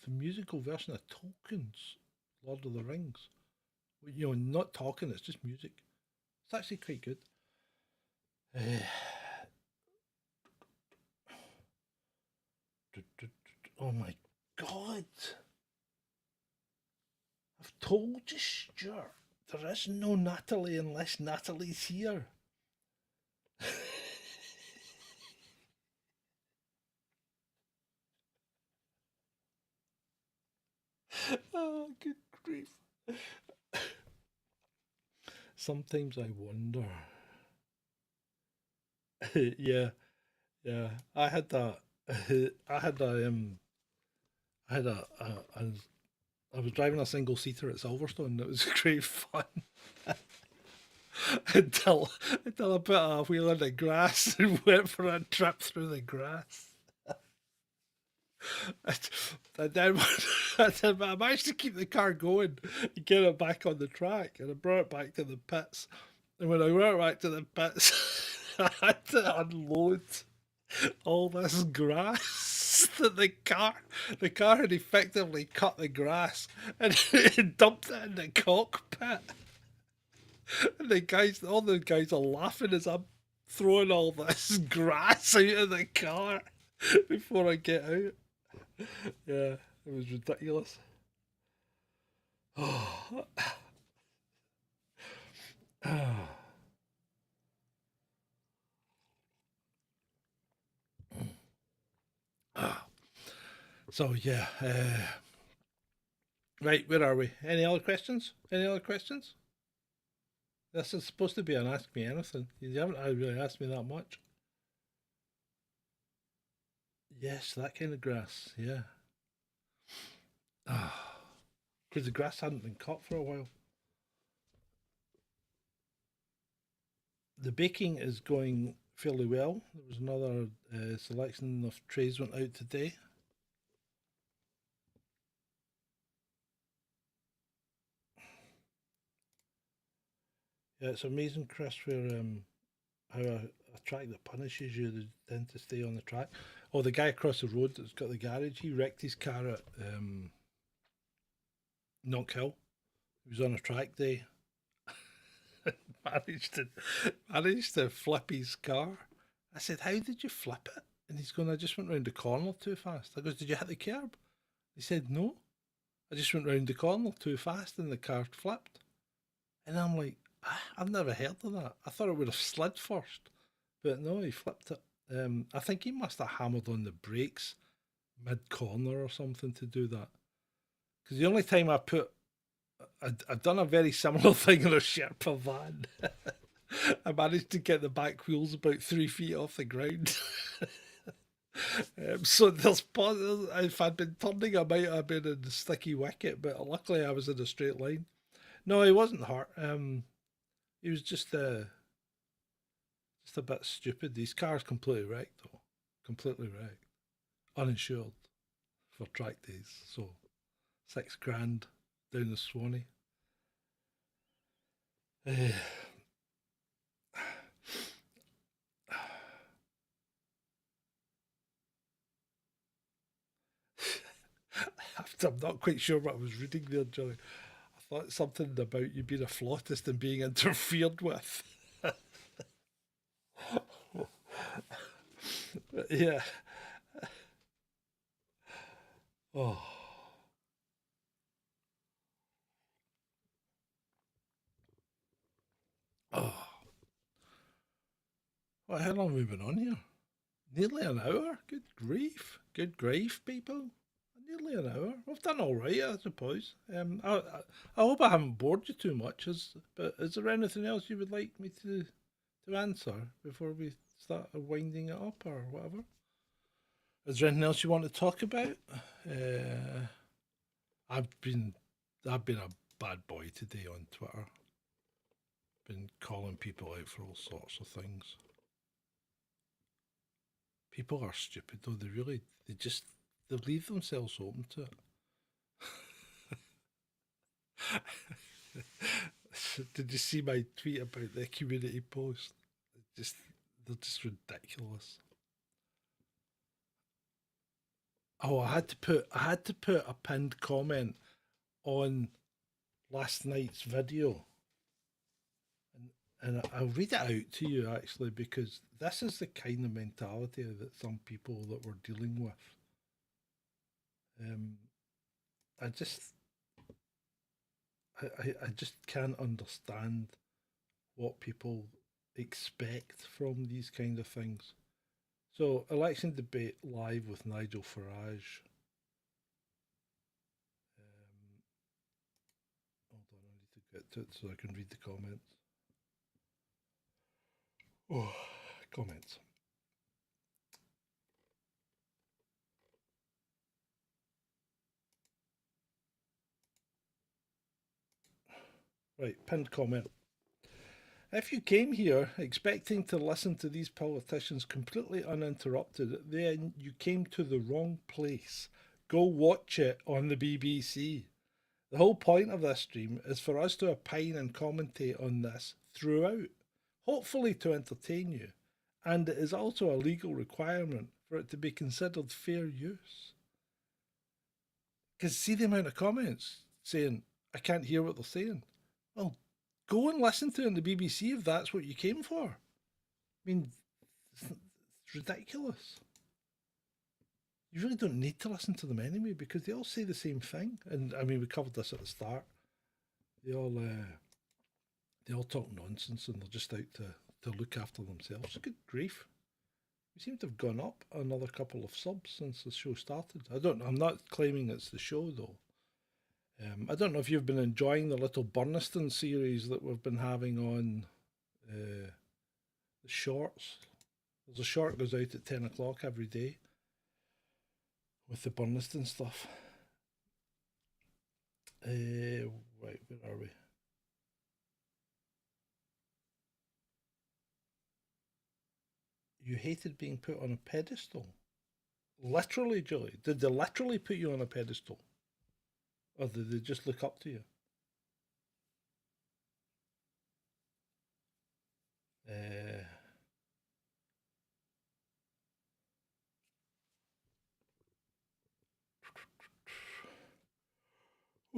the musical version of Tolkien's Lord of the Rings? You know, not talking, it's just music. It's actually quite good. Uh, oh my god! I've told you, Stuart. There is no Natalie unless Natalie's here. Oh, good grief. Sometimes I wonder. Yeah, yeah. I had a, I had a I was driving a single seater at Silverstone. And it was great fun until until I put a wheel in the grass and went for a trip through the grass. And then, I managed to keep the car going and get it back on the track, and I brought it back to the pits. And when I brought it back to the pits, I had to unload all this grass that the car had effectively cut the grass and dumped it in the cockpit. And all the guys are laughing as I'm throwing all this grass out of the car before I get out. Yeah, it was ridiculous. So yeah, right. Where are we? Any other questions? Any other questions? This is supposed to be an ask me anything. You haven't really asked me that much. Yes, that kind of grass. Yeah. Because the grass hadn't been cut for a while. The baking is going fairly well. There was another selection of trays went out today. Yeah, it's amazing, Chris, where how a track that punishes you they tend to stay on the track. Oh, the guy across the road that's got the garage, he wrecked his car at Knockhill. He was on a track day. managed to managed to flip his car. I said, "How did you flip it?" And he's going, "I just went round the corner too fast." I goes, "Did you hit the curb?" He said, "No, I just went round the corner too fast and the car flipped." And I'm like, I've never heard of that. I thought it would have slid first, but no, he flipped it. I think he must have hammered on the brakes mid corner or something to do that. Because the only time I'd done a very similar thing in a Sherpa van. I managed to get the back wheels about 3 feet off the ground. So if I'd been turning, I might have been in the sticky wicket, but luckily I was in a straight line. No, he wasn't hurt. He was just a bit stupid. His car's completely wrecked, though. Completely wrecked. Uninsured for track days. So 6 grand down the Swanee. Eh, I'm not quite sure what I was reading there, Johnny. thought something about you being a flautist and being interfered with. Yeah. Oh. Oh. Well, how long have we been on here? Nearly an hour? Good grief. Good grief, people. Nearly an hour. We've done all right, I suppose. I hope I haven't bored you too much. But is there anything else you would like me to answer before we start winding it up or whatever? Is there anything else you want to talk about? Uh, I've been I've been a bad boy today on Twitter. Been calling people out for all sorts of things. People are stupid though. They leave themselves open to it. Did you see my tweet about the community post? Just they're just ridiculous. Oh, I had to put a pinned comment on last night's video, and I'll read it out to you actually because this is the kind of mentality that some people that we're dealing with. Um, I just I just can't understand what people expect from these kind of things. So, election debate live with Nigel Farage. Hold on, I need to get to it so I can read the comments. Oh, comments. Right, pinned comment. If you came here expecting to listen to these politicians completely uninterrupted, then you came to the wrong place. Go watch it on the BBC. The whole point of this stream is for us to opine and commentate on this throughout, hopefully to entertain you, and it is also a legal requirement for it to be considered fair use. Because see the amount of comments saying, I can't hear what they're saying. Well, go and listen to it on the BBC if that's what you came for. I mean, it's ridiculous. You really don't need to listen to them anyway because they all say the same thing. And I mean, we covered this at the start. They all talk nonsense and they're just out to look after themselves. Good grief. We seem to have gone up another couple of subs since the show started. I'm not claiming it's the show though. I don't know if you've been enjoying the little Burniston series that we've been having on the shorts. There's a short goes out at 10 o'clock every day with the Burniston stuff. Right, where are we? You hated being put on a pedestal. Literally, Julie. Did they literally put you on a pedestal? Or did they just look up to you?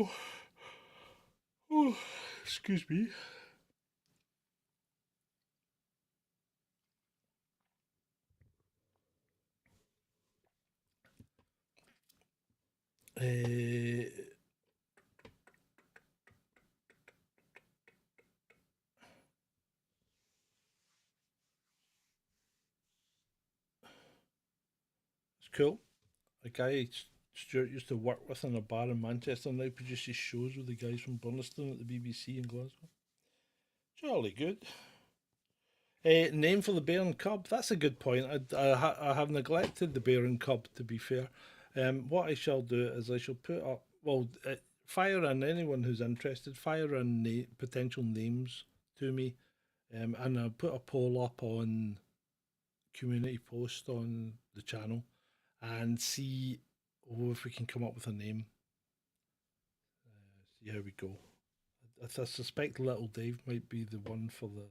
Oh, oh, excuse me. It's cool. A guy Stuart used to work with in a bar in Manchester now produces shows with the guys from Burniston at the BBC in Glasgow. Jolly good. Name for the bear and cub. That's a good point. I have neglected the bear and cub, to be fair. What I shall do is I shall put up, well, fire in anyone who's interested, fire in potential names to me, and I'll put a poll up on community post on the channel and see if we can come up with a name. See how we go. I suspect Little Dave might be the one for the.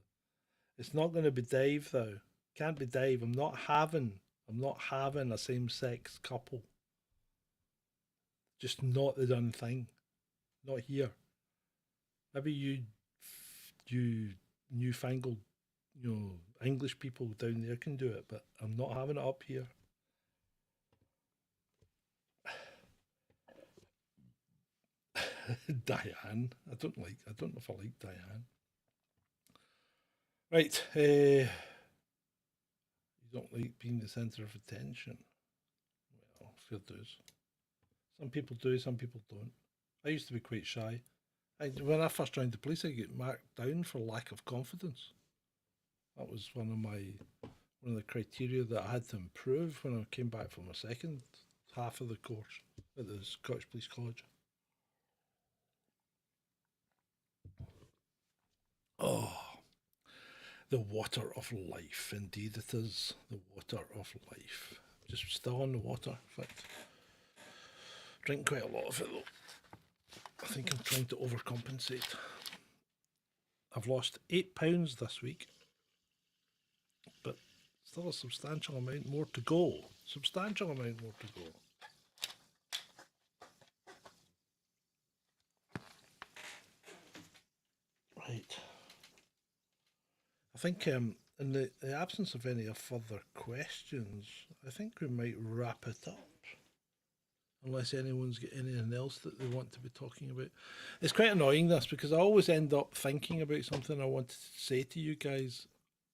It's not going to be Dave though. Can't be Dave. I'm not having. I'm not having a same-sex couple. Just not the done thing. Not here. Maybe you newfangled, English people down there can do it, but I'm not having it up here. Diane. I don't know if I like Diane. Right. You don't like being the centre of attention. Well, fair dues. Some people do, some people don't. I used to be quite shy. When I first joined the police, I get marked down for lack of confidence. That was one of the criteria that I had to improve when I came back for my second half of the course at the Scottish Police College. Oh, the water of life. Indeed, it is the water of life. Just still on the water. In fact, drink quite a lot of it though. I think I'm trying to overcompensate. I've lost £8 this week, but still a substantial amount more to go. Substantial amount more to go. Right. I think in the absence of any further questions, I think we might wrap it up. Unless anyone's got anything else that they want to be talking about. It's quite annoying this because I always end up thinking about something I wanted to say to you guys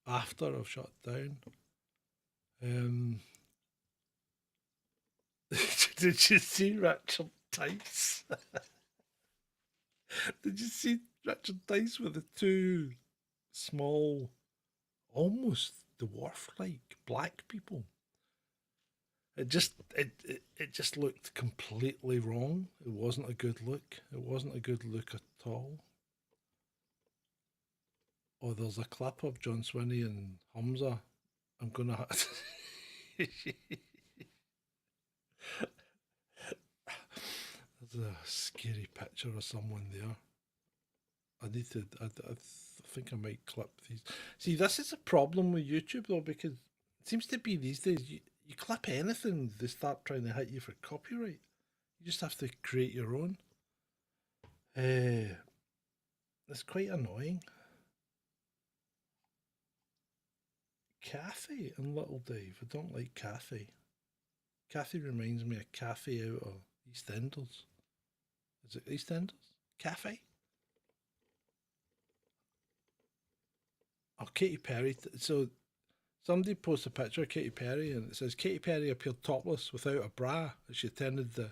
after I've shut down. Did you see Richard Tice? Did you see Richard Tice with the two small, almost dwarf-like black people? It just looked completely wrong. It wasn't a good look. It wasn't a good look at all. Oh, there's a clip of John Swinney and Hamza. I'm gonna have there's a scary picture of someone there. I need to. I think I might clip these. See, this is a problem with YouTube though, because it seems to be these days you clip anything, they start trying to hit you for copyright. You just have to create your own. It's quite annoying. Kathy and Little Dave. I don't like Kathy. Kathy reminds me of Kathy out of EastEnders. Is it EastEnders? Kathy? Oh, Katy Perry. So somebody posts a picture of Katy Perry and it says Katy Perry appeared topless without a bra as she attended the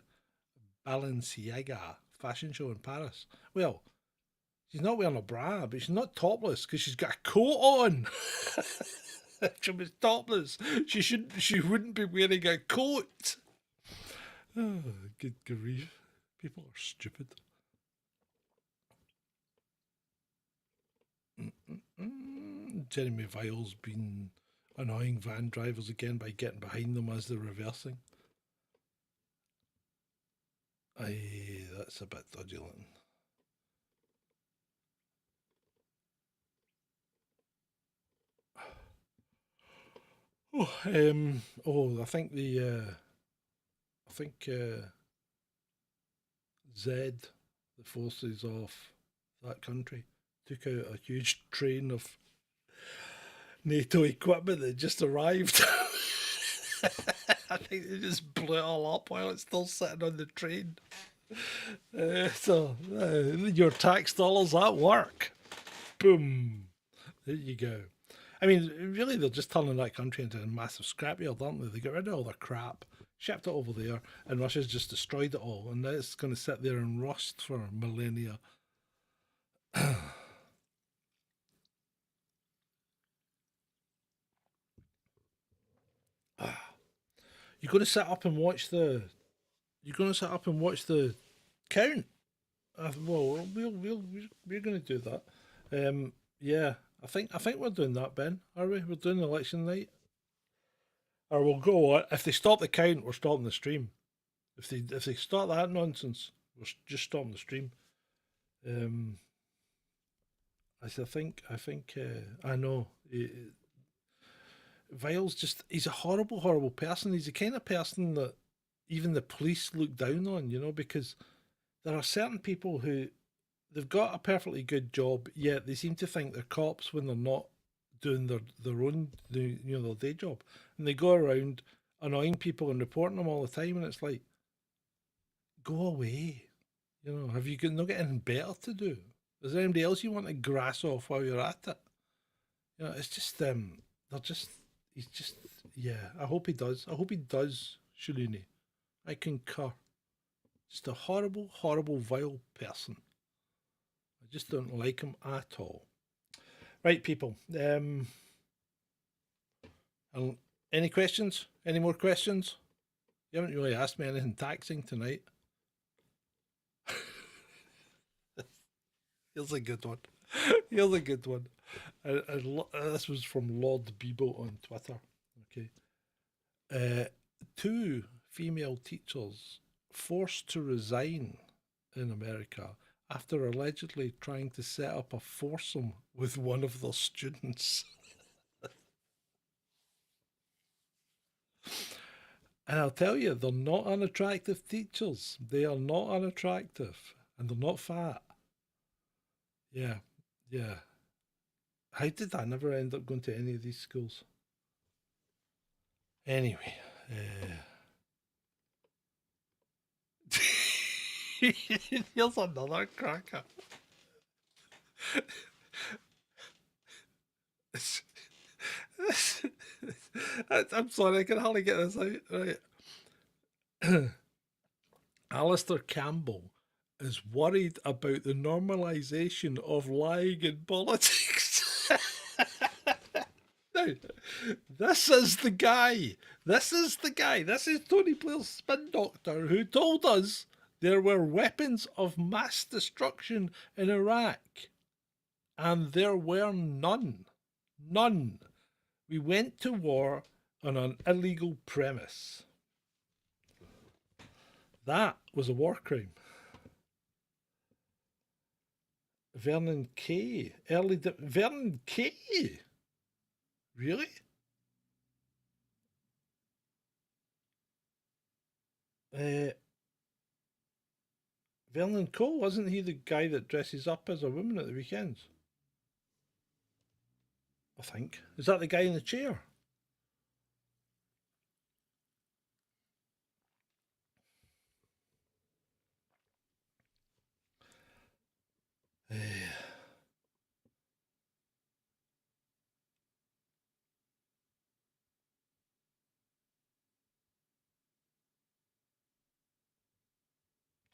Balenciaga fashion show in Paris. Well, she's not wearing a bra, but she's not topless because she's got a coat on. If she was topless, she wouldn't be wearing a coat. Oh, good grief. People are stupid. Jeremy Vile's been annoying van drivers again by getting behind them as they're reversing. Aye, that's a bit dodgy looking. I think Zed, the forces of that country, took out a huge train of NATO equipment that just arrived. I think they just blew it all up while it's still sitting on the train. Your tax dollars at work. Boom. There you go. I mean, really, they're just turning that country into a massive scrapyard, aren't they? They got rid of all their crap, shipped it over there, and Russia's just destroyed it all, and now it's going to sit there and rust for millennia. You're going to sit up and watch the. You're going to sit up and watch the count. Well, we're going to do that. Yeah, I think we're doing that, Ben. Are we? We're doing election night. Or we'll go. If they stop the count, we're stopping the stream. If they start that nonsense, we're just stopping the stream. I think I know. Vile's he's a horrible person. He's the kind of person that even the police look down on, because there are certain people who they've got a perfectly good job, yet they seem to think they're cops when they're not doing their own their day job, and they go around annoying people and reporting them all the time, and it's like, go away. Have you not got anything better to do? Is there anybody else you want to grass off while you're at it? It's just they're just he's just yeah. I hope he does. I hope he does, Shalini. I concur. Just a horrible, horrible, vile person. I just don't like him at all. Right, people. Any questions? Any more questions? You haven't really asked me anything taxing tonight. Here's a good one. Here's a good one. This was from Lord Bebo on Twitter. Okay. Two female teachers forced to resign in America after allegedly trying to set up a foursome with one of their students. And I'll tell you, they're not unattractive teachers. They are not unattractive. And they're not fat. Yeah, yeah. How did I never end up going to any of these schools? Anyway. Here's another cracker. I'm sorry, I can hardly get this out. Right. Alistair Campbell is worried about the normalisation of lying in politics. Now, this is the guy. This is the guy. This is Tony Blair's spin doctor who told us there were weapons of mass destruction in Iraq. And there were none. None. We went to war on an illegal premise. That was a war crime. Vernon Kay. Vernon Kay? Really? Vernon Cole, wasn't he the guy that dresses up as a woman at the weekends? I think. Is that the guy in the chair?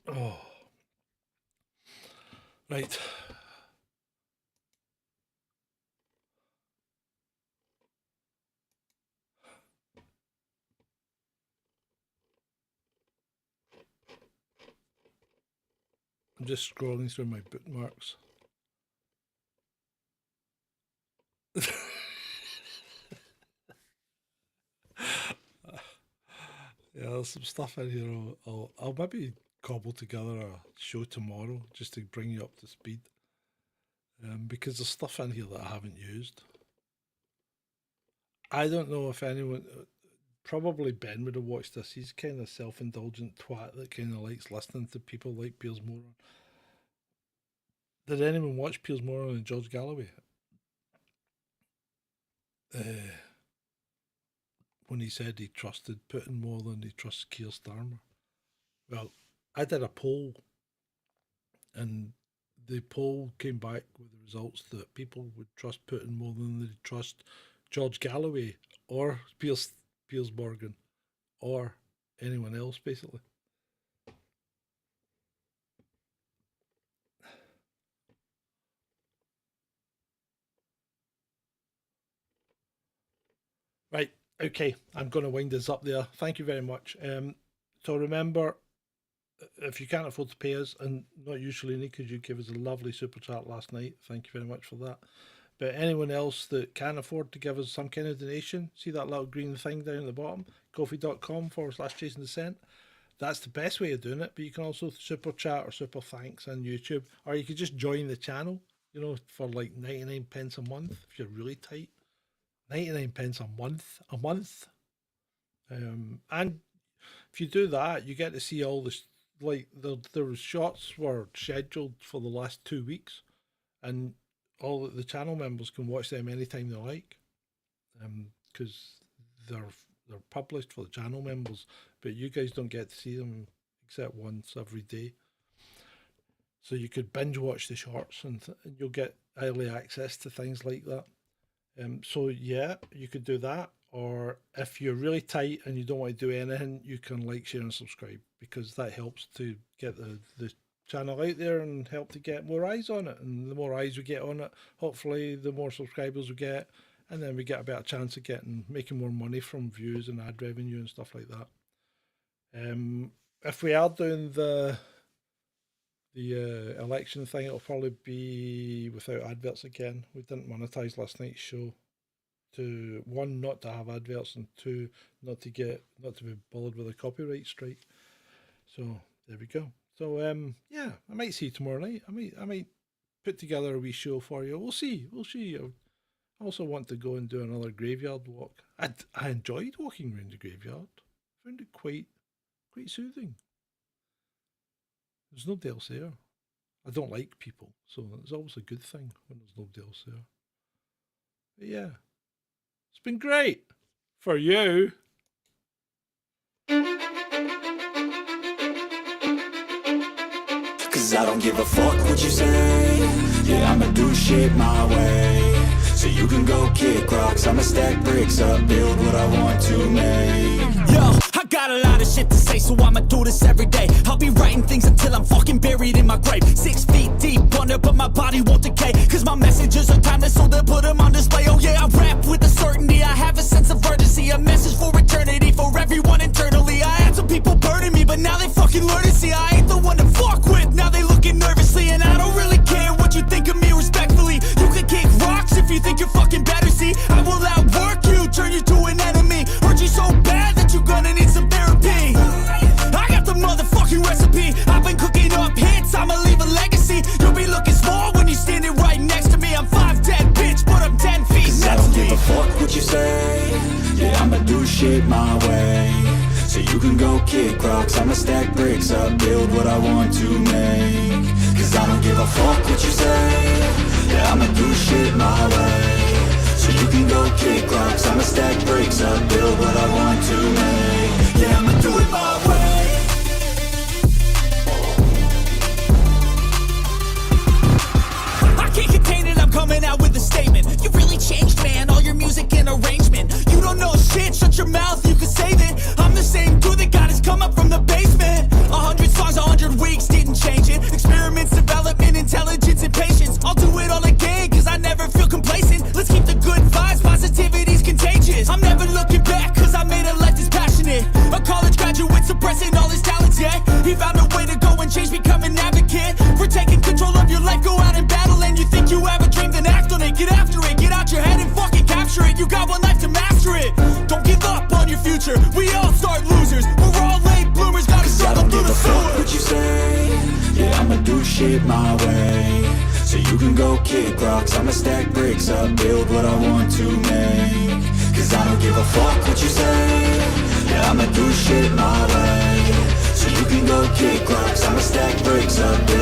Oh. Right. I'm just scrolling through my bookmarks. Yeah, there's some stuff in here. I'll maybe cobble together a show tomorrow just to bring you up to speed. Because there's stuff in here that I haven't used. I don't know if anyone, probably Ben would have watched this. He's kind of self-indulgent twat that kind of likes listening to people like Piers Morgan. Did anyone watch Piers Morgan and George Galloway? When he said he trusted Putin more than he trusts Keir Starmer. Well, I did a poll, and the poll came back with the results that people would trust Putin more than they trust George Galloway or Piers Morgan or anyone else, basically. Right, okay, I'm going to wind this up there. Thank you very much. So remember, if you can't afford to pay us, and not usually, because you gave us a lovely super chat last night, thank you very much for that. But anyone else that can afford to give us some kind of donation, see that little green thing down at the bottom, coffee.com/chasing the cent. That's the best way of doing it. But you can also super chat or super thanks on YouTube, or you could just join the channel, for like 99 pence a month if you're really tight. 99 pence a month. And if you do that, you get to see all like the shots were scheduled for the last 2 weeks, and all the channel members can watch them anytime they like, because they're published for the channel members, but you guys don't get to see them except once every day. So you could binge watch the shorts, and you'll get early access to things like that. So yeah, you could do that. Or if you're really tight and you don't want to do anything, you can like, share, and subscribe, because that helps to get the channel out there and help to get more eyes on it. And the more eyes we get on it, hopefully the more subscribers we get, and then we get a better chance of making more money from views and ad revenue and stuff like that. If we are doing the election thing, it'll probably be without adverts again. We didn't monetize last night's show. To one, not to have adverts, and two, not to be bothered with a copyright strike. So there we go. So yeah, I might see you tomorrow night. I might put together a wee show for you. We'll see. I also want to go and do another graveyard walk. I enjoyed walking around the graveyard. I found it quite soothing. There's nobody else there. I don't like people, so it's always a good thing when there's nobody else there. But yeah, it's been great for you. Cause I don't give a fuck what you say. Yeah, I'ma do shit my way. So you can go kick rocks, I'ma stack bricks up, build what I want to make. Yo, I got a lot of shit to say, so I'ma do this every day. I'll be writing things until I'm fucking buried in my grave. 6 feet deep under, but my body won't decay. Cause my messages are timeless, so they'll put them on display. Oh yeah, I rap with a certainty, I have a sense of urgency. A message for eternity, for everyone internally. I had some people burning me, but now they fucking learn to see I ain't the one to fuck with. Now they looking nervously, and I don't really care what you think of me respectfully. You can kick rocks if you think you're fucking better. See, I will outwork you, turn you to an enemy. Hurt you so bad that you're gonna need some therapy. I got the motherfucking recipe. I've been cooking up hits, I'ma leave a legacy. You'll be looking small when you're standing right next to me. I'm 5'10", bitch, but I'm 10 feet next to me. I don't give a fuck what you say. Yeah, I'ma do shit my way. So you can go kick rocks, I'ma stack bricks up, build what I want to make. Cause I don't give a fuck what you say. Yeah, I'ma do shit my way. So you can go kick rocks, I'ma stack bricks up, build what I want to make. Yeah, I'ma do it my way. I can't contain it, I'm coming out with a statement. You really changed, man, all your music and arrangement. You don't know shit, shut your mouth, you can save it. I'm the same dude that got his come up from the basement. 100 songs, 100 weeks, didn't change it. Experiments, development, intelligence, and patience. I'll do it all again, cause I never feel complacent. Let's keep the good vibes, positivity's contagious. I'm never looking back, cause I made a life that's passionate. A college graduate suppressing all his talents, yeah. He found a way to go and change, become an advocate. For taking control of your life, go out and battle. And you think you have a dream, then act on it. Get after it, get out your head and fucking capture it. You got one life to master it. Don't give up on your future, we all start losers. We're all late bloomers, gotta struggle through the sewer. What you say? Yeah, I'ma do shit my way. So you can go kick rocks, I'ma stack bricks up, build what I want to make. Cause I don't give a fuck what you say. Yeah, I'ma do shit my way. So you can go kick rocks, I'ma stack bricks up, build